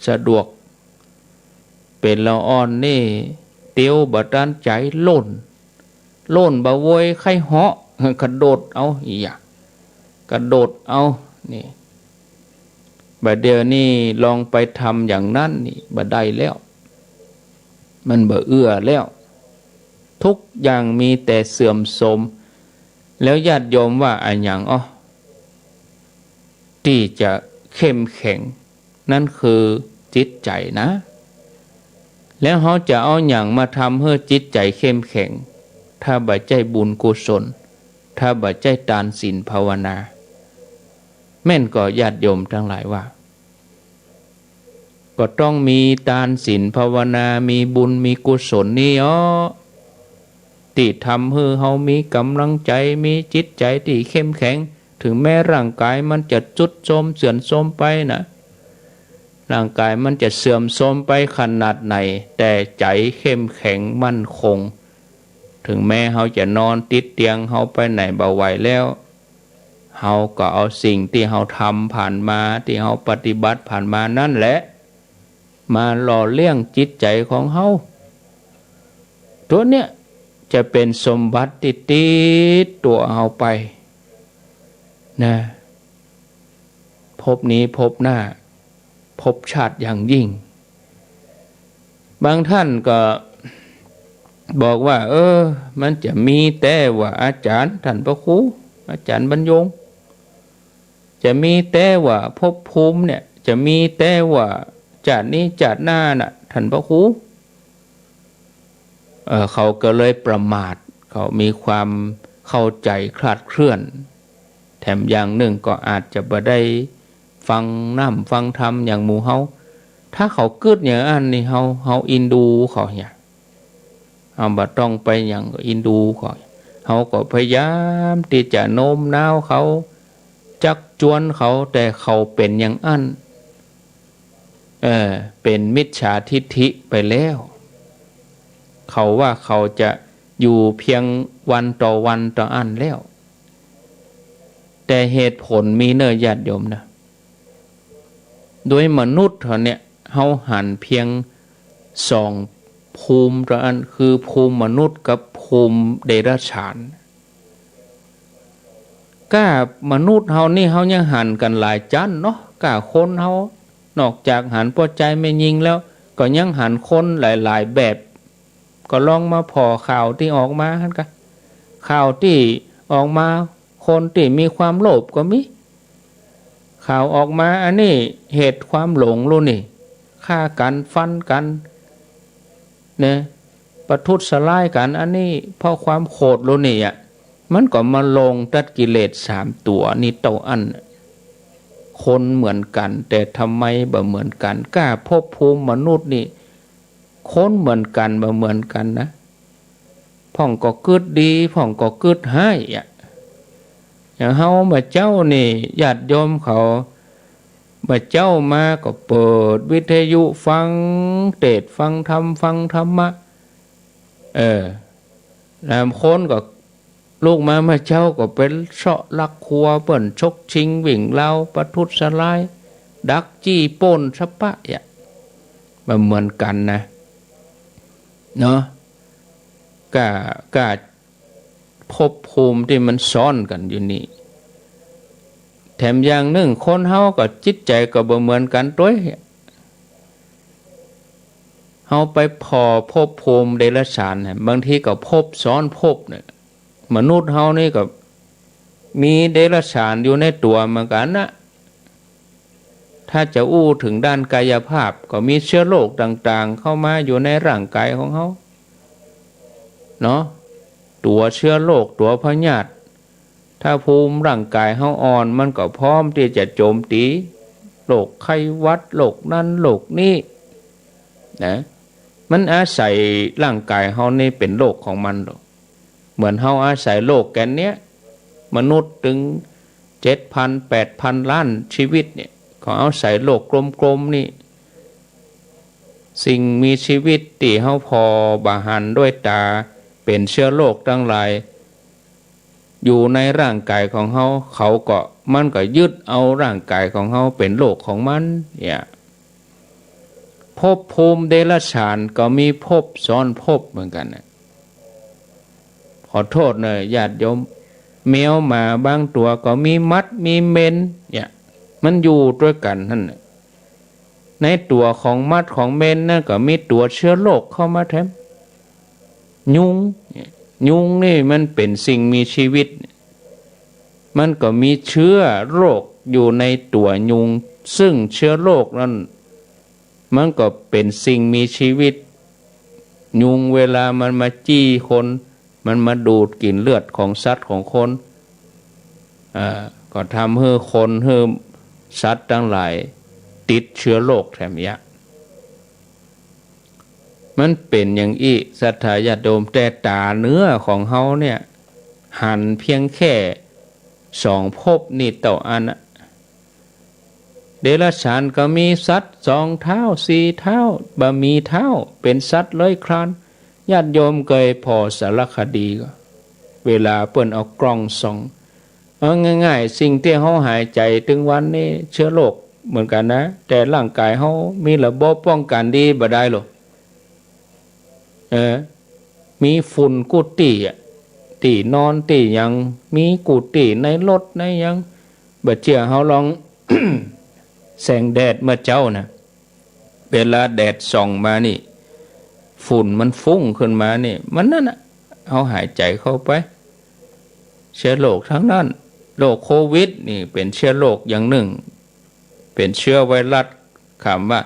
สะดวกเป็นละอ่อนนี่เตียวบ่ตันใจโล่นบ่เว้ยไข้เหาะกระโดดเอากระโดดเอานี่บัดเดี๋ยวนี้ลองไปทำอย่างนั้นนี่บ่ได้แล้วมันบ่เอื้อแล้วทุกอย่างมีแต่เสื่อมโทรมแล้วญาติโยมว่าอันหยังที่จะเข้มแข็งนั่นคือจิตใจนะแล้วเขาจะเอาหยังมาทำให้จิตใจเข้มแข็งถ้าบ่ใจบุญกุศลถ้าบ่ใจทานศีลภาวนาแม่นก็ญาติโยมทั้งหลายว่าก็ต้องมีทานศีลภาวนามีบุญมีกุศลนี่ที่ทำให้เฮามีกำลังใจมีจิตใจที่เข้มแข็งถึงแม้ร่างกายมันจะทรุดโทรมเสื่อมโทรมไปนะร่างกายมันจะเสื่อมโทรมไปขนาดไหนแต่ใจเข้มแข็งมั่นคงถึงแม้เฮาจะนอนติดเตียงเฮาไปไหนบ่ไหวแล้วเฮาก็เอาสิ่งที่เฮาทำผ่านมาที่เฮาปฏิบัติผ่านมานั่นแหละมาหล่อเลี้ยงจิตใจของเฮาตัวเนี้ยจะเป็นสมบัติที่ติดตัวเฮาไปนะพบนี้พบหน้าพบชาติอย่างยิ่งบางท่านก็บอกว่ามันจะมีแต่ว่าอาจารย์ท่านพระครูอาจารย์บรรยง จะมีแต่ว่าภพภูมิเนี่ยจะมีแต่ว่าจัดนี้จัดหน้าน่ะท่านพระครูเขาก็เลยประมาทเขามีความเข้าใจคลาดเคลื่อนแถมอย่างหนึ่งก็อาจจะบ่ได้ฟังน้ำฟังธรรมอย่างหมู่เฮาถ้าเขากึดอย่างอันนี่เฮาอินดูเขาเนี่ยเอาบ่ต้องไปอย่างอินดูเขาเฮาก็พยายามที่จะโน้มน้าวเขาจักจวนเขาแต่เขาเป็นอย่างอันเป็นมิจฉาทิฏฐิไปแล้วเขาว่าเขาจะอยู่เพียงวันต่อวันต่ออันแล้วแต่เหตุผลมีเนื้อญาติโยมนะโดยมนุษย์เท่านี้เฮาหันเพียงสองภูมิต่ออันคือภูมิมนุษย์กับภูมิเดรัจฉานก้ามนุษย์เฮานี่เฮายังหันกันหลายจันเนาะก้าคนเฮานอกจากหันพอใจไม่ยิงแล้วก็ยังหันคนหลายๆแบบก็ลองมาพอข่าวที่ออกมาหั่นกะข่าวที่ออกมาคนที่มีความโลภก็มีข่าวออกมาอันนี้เหตุความหลงรู้นี่ฆ่ากันฟันกันเนี่ยประทุษร้ายกันอันนี้เพราะความโกรธรู้นี่อ่ะมันก็มาลงตัดกิเลส3ตัวนี่เต่าอันคนเหมือนกันแต่ทำไมบ่เหมือนกันกล้าภพภูมิมนุษย์นี่คนเหมือนกันบ่เหมือนกันนะพ่องก็กึดดีพ่องก็กึดให้อย่างเฮาบ่เจ้านี่ญาติโยมเขาบ่เจ้ามาก็เปิดวิทยุฟังเทศฟังธรรมฟังธรรมะแล้วคนก็ลูกมาเจ้าก็เป็นเสาะลักครัวเปิ้นชกชิงวิ่งเล่าประทุษร้ายดักจี้ป้นสะปะบ่เหมือนกันนะเนาะกะภพภูมิที่มันซ้อนกันอยู่นี่แถมอย่างหนึ่งคนเฮาก็จิตใจก็บ่เหมือนกันด้วยเฮาไปพอภพภูมิเดรัจฉานบางทีก็ภพซ้อนภพเนี่ยมนุษย์เฮานี่ก็มีเดรัจฉานอยู่ในตัวเหมือนกันนะถ้าจะอู้ถึงด้านกายภาพก็มีเชื้อโรคต่างๆเข้ามาอยู่ในร่างกายของเฮาเนาะตัวเชื้อโรคตัวพยาธิถ้าภูมิร่างกายเฮาอ่อนมันก็พร้อมที่จะโจมตีโรคไข้หวัดโรคนั้นโรคนี้นะมันอาศัยร่างกายเฮานี่เป็นโรคของมันเหมือนเฮาอาศัยโลกแกนเนี้ยมนุษย์ถึง 7,000 8,000 ล้านชีวิตเนี่ยเขาเอาใส่โลกกลมๆนี่สิ่งมีชีวิตที่เฮาพอบาหันด้วยตาเป็นเชื้อโรคทั้งหลายอยู่ในร่างกายของเฮาเขาก็มันก็ยึดเอาร่างกายของเฮาเป็นโรคของมันเนี่ยภพภูมิเดรัจฉานก็มีภพซ้อนภพเหมือนกันนะขอโทษหน่อยญาติโยมแมวหมาบางตัวก็มีมัดมีเมนเนี่ยมันอยู่ด้วยกันนั่นในตัวของมัดของเมนนั่นก็มีตัวเชื้อโรคเข้ามาแถมยุงนี่มันเป็นสิ่งมีชีวิตมันก็มีเชื้อโรคอยู่ในตัวยุงซึ่งเชื้อโรคนั้นมันก็เป็นสิ่งมีชีวิตยุงเวลามันมาจี้คนมันมาดูดกินเลือดของสัตว์ของคนก็ทำให้คนให้สัตว์ทั้งหลายติดเชื้อโรคแถมยะมันเป็นอย่างอี้ศรัทธาญาติโยมแต่ตาเนื้อของเฮาเนี่ยหันเพียงแค่2ภพนี่ต่ออันเดรัจฉานก็มีสัตว์2 เท้า4 เท้าบ่มีเท้าเป็นสัตว์เลื้อยคลานญาติโยมเคยพอสารคดีก็เวลาเปิ้นเอากล้องส่องเอาง่ายๆสิ่งที่เฮาหายใจถึงวันนี้เชื้อโรคเหมือนกันนะแต่ร่างกายเฮามีระบบป้องกันดีบ่ได้หรอกมีฝุ่นกุฏิที่นอนที่ยังมีกุฏิในรถในยังบ่เชื่อเฮาลอง แสงแดดเมื่อเจ้านะเวลาแดดส่องมานี่ฝุ่นมันฟุ้งขึ้นมานี่มันนั่นน่ะเอาหายใจเข้าไปเชื้อโรคทั้งนั้น โรคโควิดนี่เป็นเชื้อโรคอย่างหนึ่งเป็นเชื้อไวรัสคำว่า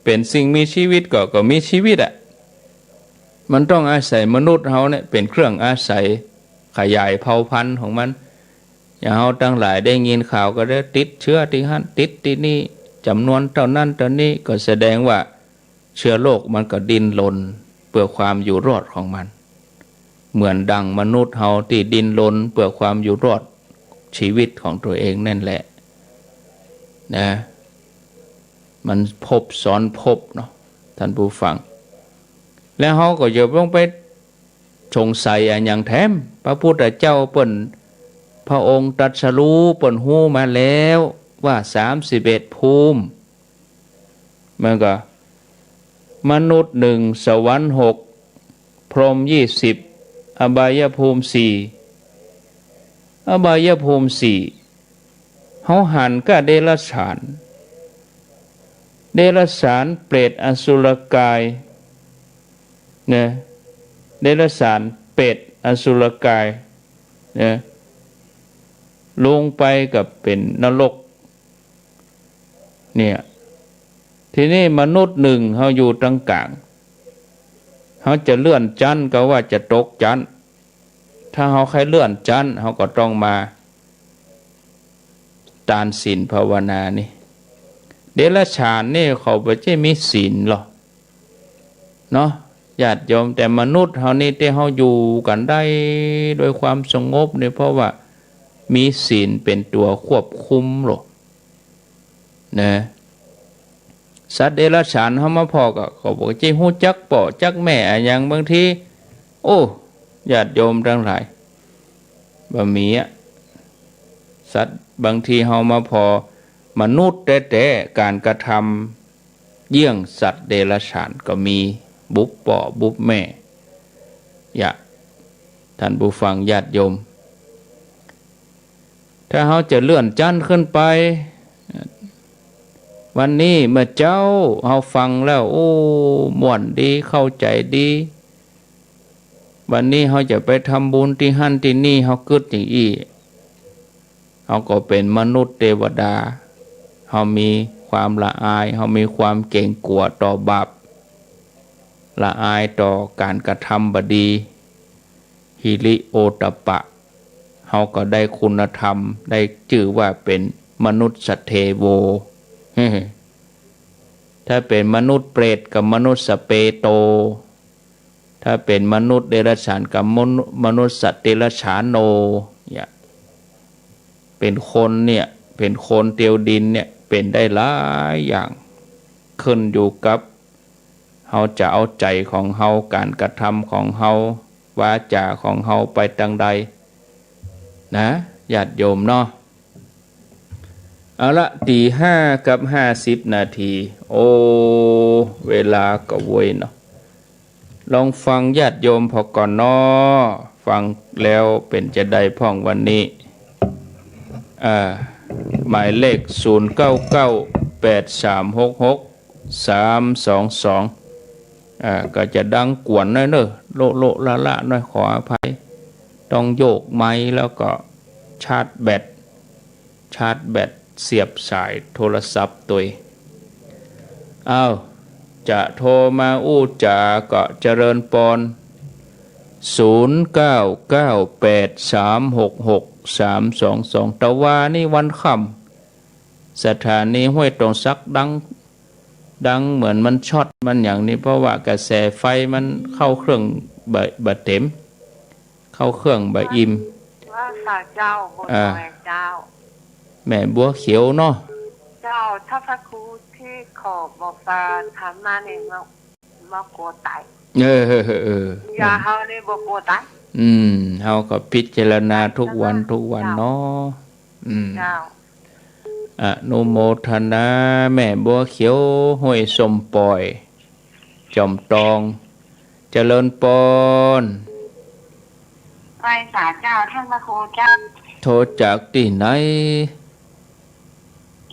เป็นสิ่งมีชีวิตก็มีชีวิตอ่ะมันต้องอาศัยมนุษย์เฮาเนี่ยเป็นเครื่องอาศัยขยายเผ่าพันธุ์ของมันอย่างเฮาทั้งหลายได้ยินข่าวก็ได้ติดเชื้อที่หั่นติดที่นี่จำนวนเท่านั้นเท่านี้ก็แสดงว่าเชื้อโรคมันก็ดิ้นรนเพื่อความอยู่รอดของมันเหมือนดังมนุษย์เฮาที่ดิ้นรนเพื่อความอยู่รอดชีวิตของตัวเองนั่นแหละนะมันพบซ้อนพบเนาะท่านผู้ฟังแล้วเฮาก็อย่าต้องไปสงสัยอย่างแท้พระพุทธเจ้าเปิ้นพระองค์ตรัสรู้เปิ้นฮู้มาแล้วว่า31ภูมิมันก็มนุษย์1สวรรค์6พรหม20อบายภูมิ4อบายภูมิ4เฮาหันก็เดรัจฉานเดรัจฉานเปรตอสุรกายเนี่ยเดรัจฉานเปรตอสุรกายเนี่ยลงไปกับเป็นนรกเนี่ยทีนี้มนุษย์1เฮาอยู่ตรงกลางเฮาจะเลื่อนจันทร์ก็ว่าจะตกจันทร์ถ้าเฮาใครเลื่อนจันทร์เฮาก็ต้องมาทานศีลภาวนานี่เดรัจฉานนี่เขาบ่ใช่มีศีลหรอกเนาะญาติโยมแต่มนุษย์เฮานี่ที่เฮาอยู่กันได้โดยความสงบนี่เพราะว่ามีศีลเป็นตัวควบคุมหรอกนะสัตว์เดรัจฉานเฮามาพอก็เขาบอกสิฮู้จักป่อจักแม่อะหยังบางทีโอ้ญาติโยมทั้งหลายบ่มีอ่ะสัตว์บางทีเฮามาพอมนุษย์แต่การกระทำเยี่ยงสัตว์เดรัจฉานก็มีบุบป่อบุบแม่อย่าท่านผู้ฟังญาติโยมถ้าเฮาจะเลื่อนจันทร์ขึ้นไปวันนี้เมื่อเจ้าเฮาฟังแล้วโอ้ม่วนดีเข้าใจดีวันนี้เฮาจะไปทำบุญที่หั่นที่นี่เฮาคิดอย่างอี้เฮาก็เป็นมนุษย์เทวดาเฮามีความละอายเฮามีความเกรงกลัวต่อบาปละอายต่อการกระทำบดีหิริโอตตัปปะเฮาก็ได้คุณธรรมได้ชื่อว่าเป็นมนุษย์สัตเทโวถ้าเป็นมนุษย์เปรตกับมนุษย์สเปโตถ้าเป็นมนุษย์เดรัจฉานกับมนุษย์สัตว์เดรัจฉานโนเนี่ยเป็นคนเนี่ยเป็นคนเตียวดินเนี่ยเป็นได้หลายอย่างขึ้นอยู่กับเฮาจะเอาใจของเฮาการกระทำของเฮาวาจาของเฮาไปทางใดนะญาติโยมเนาะเอาละตี5กับ50นาทีโอ้เวลาก็เว้ยเนาะลองฟังญาติโยมพอก่อนเนาะฟังแล้วเป็นจะได้พ่องวันนี้หมายเลข0998366322ก็จะดังกวนหน่อยเนอะโลละหน่อยขออภัยต้องโยกไม้แล้วก็ชาร์จแบตเสียบสายโทรศัพท์ตัวจะโทรมาอู้จาก็เจริญปอน0998366322ตะวานี่วันค่ำสถานีห้วยตรงซักดังเหมือนมันช็อตมันอย่างนี้เพราะว่ากระแสไฟมันเข้าเครื่องบะเต็มเข้าเครื่องบะอิ่มว่าสาเจ้าบนแหวนเจ้าแม่บัวเขียวเนาะเจ้าถ้าพระครูที่ขอบอกตาทำมาเนี่ยมากลัวตายอย่าเฮาเนี่ยบอกกลัวตายเฮาก็พิจารณาทุกวันเนาะเจ้าอนุโมทนาแม่บัวเขียวห้วยสมปอยจอมตองเจริญปอนไปสาเจ้าท่านพระครูเจ้าโทรจากที่ไหน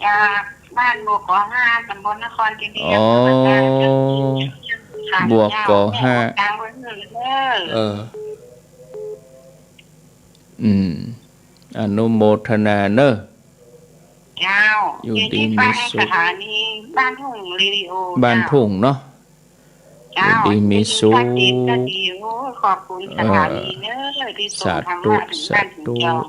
จากบ้านบวกกอ5ตำบลนครเจดีย์บวกกอ5 อนุโมทนาเนอะ เจ้า อยู่ ที่ ดี ไป มี ให้ สุ ส ข ถานีบ้านทุ่งเรดิโอ บ้านทุ่งเนาะ เจ้า อยู่ดีมีสุข ก็ดีก็ดีโอ้ขอบคุณสถานีเนอะที่ส่งธรรมะถึงบ้านถึงจอง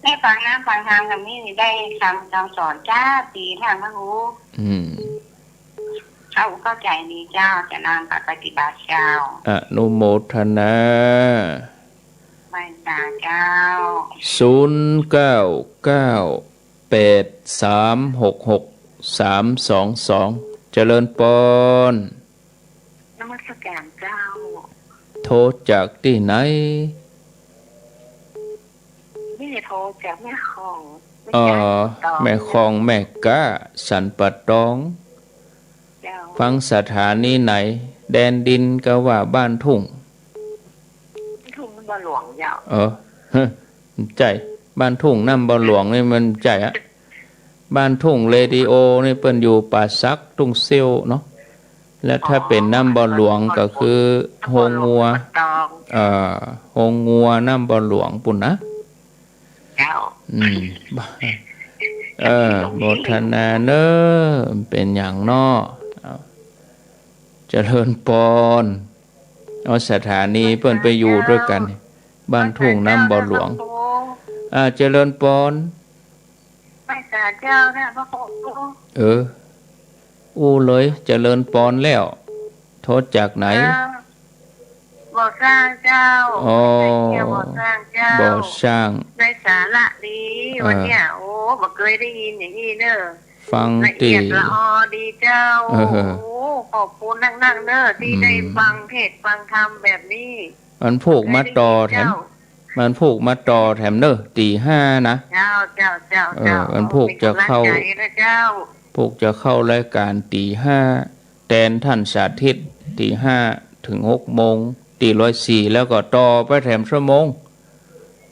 ได้ฟังน้ำฟังธรรมกับนี่ได้คำสอนจ้าตีทางพระหู เข้าใจดีเจ้าจะนำปฏิบัติเจ้า อนุโมทนา ไม่ตาเจ้า 0998366322เจริญปอน นมัสการเจ้า โทรจากที่ไหน นี่โทรจากแม่ของ แม่คองแม่กะสันปะตอง เจ้า ฟังสถานีไหน แดนดินก็ว่าบ้านทุ่ง ทุ่งบ่หลวงเจ้า ใจบ้านทุ่งน้ำบ่หลวงนี่มันใจอะบ้านทุ่งเรดิโอนี่เปิ้นอยู่ป่าซักทุ่งเซียวเนาะและถ้าเป็นน้ำบ่หลวงก็คือโฮงงัวโฮงงัวน้ำบ่หลวงปุ่นนะ เจ้า โมทนาเนอเป็นอย่างนอเจริญปอนเอาสถานีเปิ้นไปอยู่ด้วยกัน บ้านทุ่งน้ำบ่หลวงเจริญปอน ไม่สาเจ้านะพระโค อู้เลยเจริญปอนแล้ว โทษจากไหน บ่สร้างเจ้าบ่สร้างเจ้า บ่สร้าง ได้สาระดีวันเนี้ยโอ้บ่เคยได้ยินอย่างนี้เนอะ ฟัง ละ ตี เอียดละออดีเจ้าโอ้ขอบคุณนั่งๆเนอะที่ได้ฟังเทศฟังธรรมแบบนี้ มันผูกมาต่อแถมมันผูกมาต่อแถมเนอะตีห้านะ เจ้ามันผูกจะเข้า ผูกจะเข้ารายการตีห้าแทนท่านสาธิตตีห้าถึง6 โมงตี104แล้วก็ต่อไปแถมชั่วโมง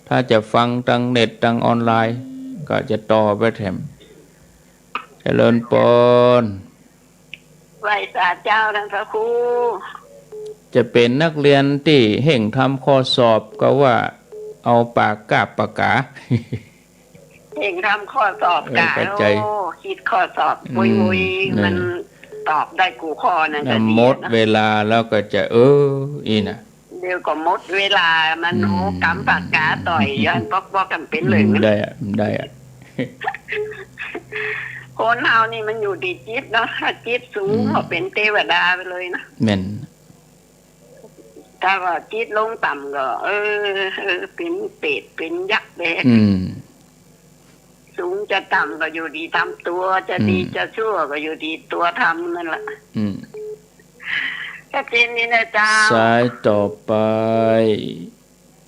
ถ้าจะฟังทางเน็ตทางออนไลน์ก็จะต่อไปแถมเจริญปอน ไหว้สาเจ้าท่านพระครู จะเป็นนักเรียนที่เห่งทำข้อสอบก็ว่าเอาปากกาปากกา เองทำข้อสอบกะโอ้คิดข้อสอบมุยมันตอบได้กูข้อนั่นก็ดี หมดเวลาแล้วก็จะอีน่ะ เดี๋ยวก็หมดเวลามันโอ้กำปากกาต่อยย้อนปอกกันเป็นเลย ได้อะ คนเฮานี่มันอยู่ดีจิตเนาะถ้าจิตสูงก็เป็นเทวดาไปเลยนะ แม่น ถ้าว่าจิตลงต่ำก็เป็นเปรตเป็นยักษ์แบกสูงจะต่ำก็อยู่ดีทำตัวจะดีจะชั่วก็อยู่ดีตัวทำนั่นแหละก็เจนนี่นะเจ้าสายต่อไป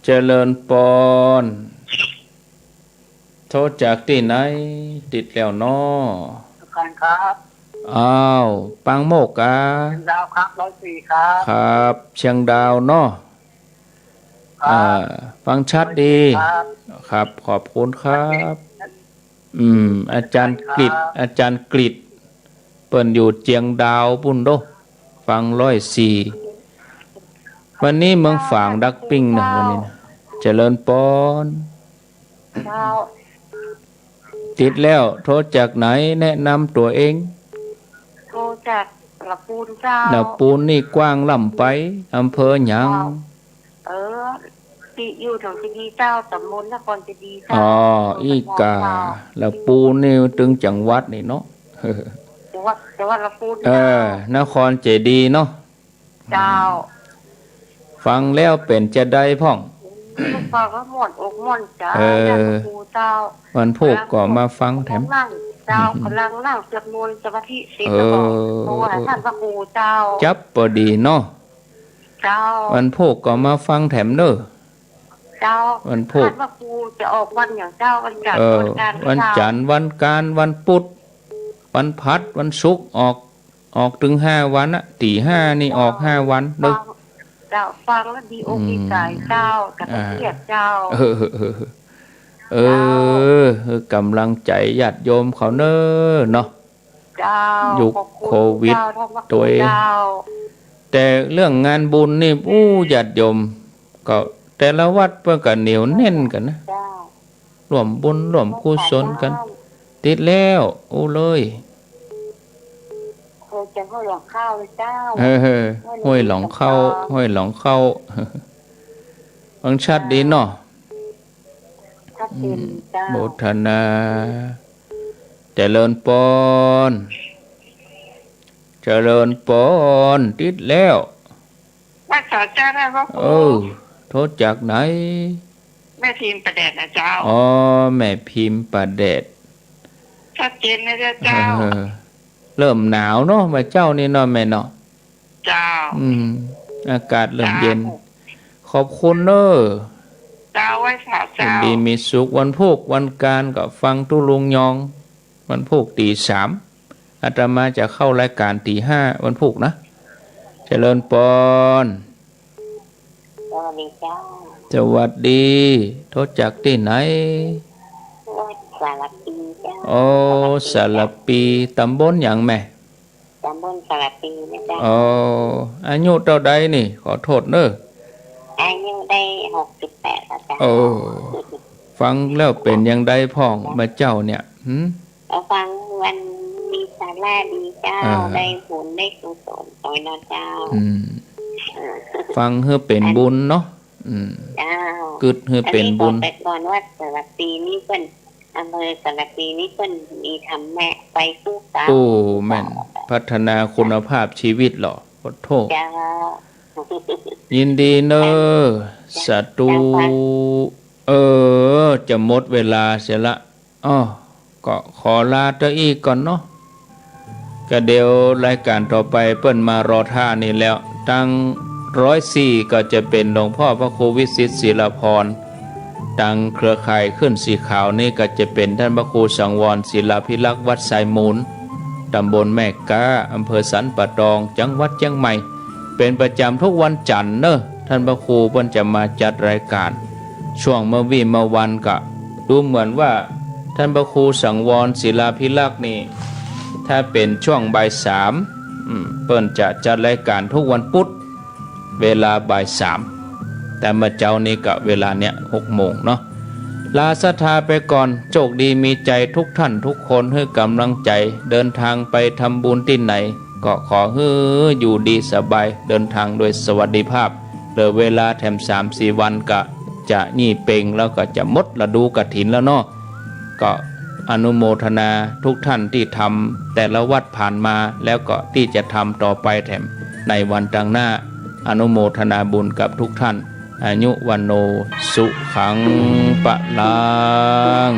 เจริญปอนโทษจากที่ไหนติดแล้วน้อ กันครับ อ้าวปังโมกกา ดาวครับ104ครับ ครับเชียงดาวเนาะฟังชัดดีครับขอบคุณครับอาจารย์กฤษเปิ้นอยู่เจียงดาวปุ่นโดฟัง104วันนี้เมืองฝางดักปิ้งนะวันนี้นะเจริญปอนติดแล้วโทรจากไหนแนะนำตัวเอง โทรจากละปูนเจ้า ละปูนนี่กว้างล่ำไปอำเภอหยัง ที่อยู่แถวเจดีย์เจ้าตำบลนครเจดีย์เจ้าอีกาละปูนนี่ถึงจังหวัดนี่เนาะจังหวัดละปูนนครเจดีย์เนาะเจ้าฟังแล้วเป็นจะได้พ่องฟังก็หมดอกหมดเจ้าเจ้าวันพุธก็มาฟังแถมเจ้ากำลังนั่งสวดมนต์สมาธิศีลแล้วก็ตัวท่านพระครูเจ้าจับพอดีเนาะเจ้าวันพุธก็มาฟังแถมเด้อเจ้าวันพุธท่านพระครูจะออกวันอย่างเจ้าวันจันทร์วันจันทร์วันการวันพุธวันพัดวันศุกร์ออกถึง5 วันอะตี 5นี่ออก5 วันเด้อเจ้าฟังแล้วดีอกดีใจเจ้ากับเกียรติเจ้ากำลังใจญาติโยมเขาเน้อเนาะยุคโควิดตัวแต่เรื่องงานบุญนี่ญาติโยมก็แต่ละวัดเพิ่นก็เหนียวแน่นกันนะ ร่วมบุญร่วมกุศลกัน ติดแล้วโอ้เลย เคยจะห้วยหลงข้าวเลยเจ้า ห้วยหลงเข้าห้วยหลงเข้าฟังชัดดีเนาะ ถ้าเป็นเจ้า โมทนาเจริญปนเจริญปนติดแล้ว ว่าสาวเจ้าได้ว่า เออโทษจากไหน แม่ทีมประแดดนะเจ้า อ๋อแม่พิมพ์ประเดช ชัดเจนนะเจ้า เริ่มหนาวเนาะมาเจ้านี่เนาะแม่เนาะ เจ้า อากาศเริ่มเย็น ขอบคุณเนอะ เจ้าไว้สาว ยิน เจ้า ดีมีสุขวันพุกวันการก็ฟังตุลุงยอง วันพุกตี 3อาตมาจะเข้ารายการตี 5วันพุกนะเจริญปน สวัสดีเจ้า สวัสดีโทษจากที่ไหน สารปีเจ้า โอ้สารปีตำบลอย่างแม่ ตำบลสารปีนะเจ้า โอ้อายุเท่าใดนี่ ขอโทษเนอะ อายุได้68แล้วจ้า โอ้ฟังแล้วเป็นยังได้พ่องมาเจ้าเนี่ยเราฟังวันมีสาระดีเจ้า ได้บุญได้กุศลต่อยนะเจ้า ฟังเพื่อเป็นบุญเนาะ เจ้าก ึดเพื่อเป็นบุญ อันนี้บอกไปก่อนว่าสารปีนี้เพิ่นอำเภอสารปีนี้เพิ่นมีทำแม่ไปคู่เจ้า โอ้แม่นพัฒนาคุณภาพชีวิตเหรอขอโทษ เจ้า ยินดีเนอะสาธุจะหมดเวลาเสียละอ้อก็ขอลาเตออีกก่อนเนาะก็เดี๋ยวรายการต่อไปเปิ้นมารอท่านี่แล้วตั้ง104ก็จะเป็นหลวงพ่อพระครูวิสิตศิลพรตั้งเครือข่ายขึ้นสีขาวนี่ก็จะเป็นท่านพระครูสังวรศิลาภิรักษ์วัดสายมูลตำบลแม่กาอำเภอสันป่าตองจังหวัดเชียงใหม่เป็นประจำทุกวันจันทร์เนอะท่านพระครูเพิ่นจะมาจัดรายการช่วงเมื่อวี่เมื่อวันก็ดูเหมือนว่าท่านพระครูสังวรศิลาภิรักษ์นี่ถ้าเป็นช่วงบ่าย 3เปิ้นจะจัดรายการทุกวันพุธเวลาบ่าย 3แต่เมื่อเจ้านี้ก็เวลาเนี้ย6 โมงเนาะลาศรัทธาไปก่อนโชคดีมีใจทุกท่านทุกคนให้กำลังใจเดินทางไปทำบุญที่ไหนก็ขอให้อยู่ดีสบายเดินทางโดยสวัสดิภาพเหลือเวลาแถม 3-4 วันก็จะนี่เป่งแล้วก็จะหมดฤดูกฐินแล้วเนาะก็อนุโมทนาทุกท่านที่ทำแต่ละวัดผ่านมาแล้วก็ที่จะทำต่อไปแถมในวันต่างหน้าอนุโมทนาบุญกับทุกท่านอายุวันโนสุขังปะลัง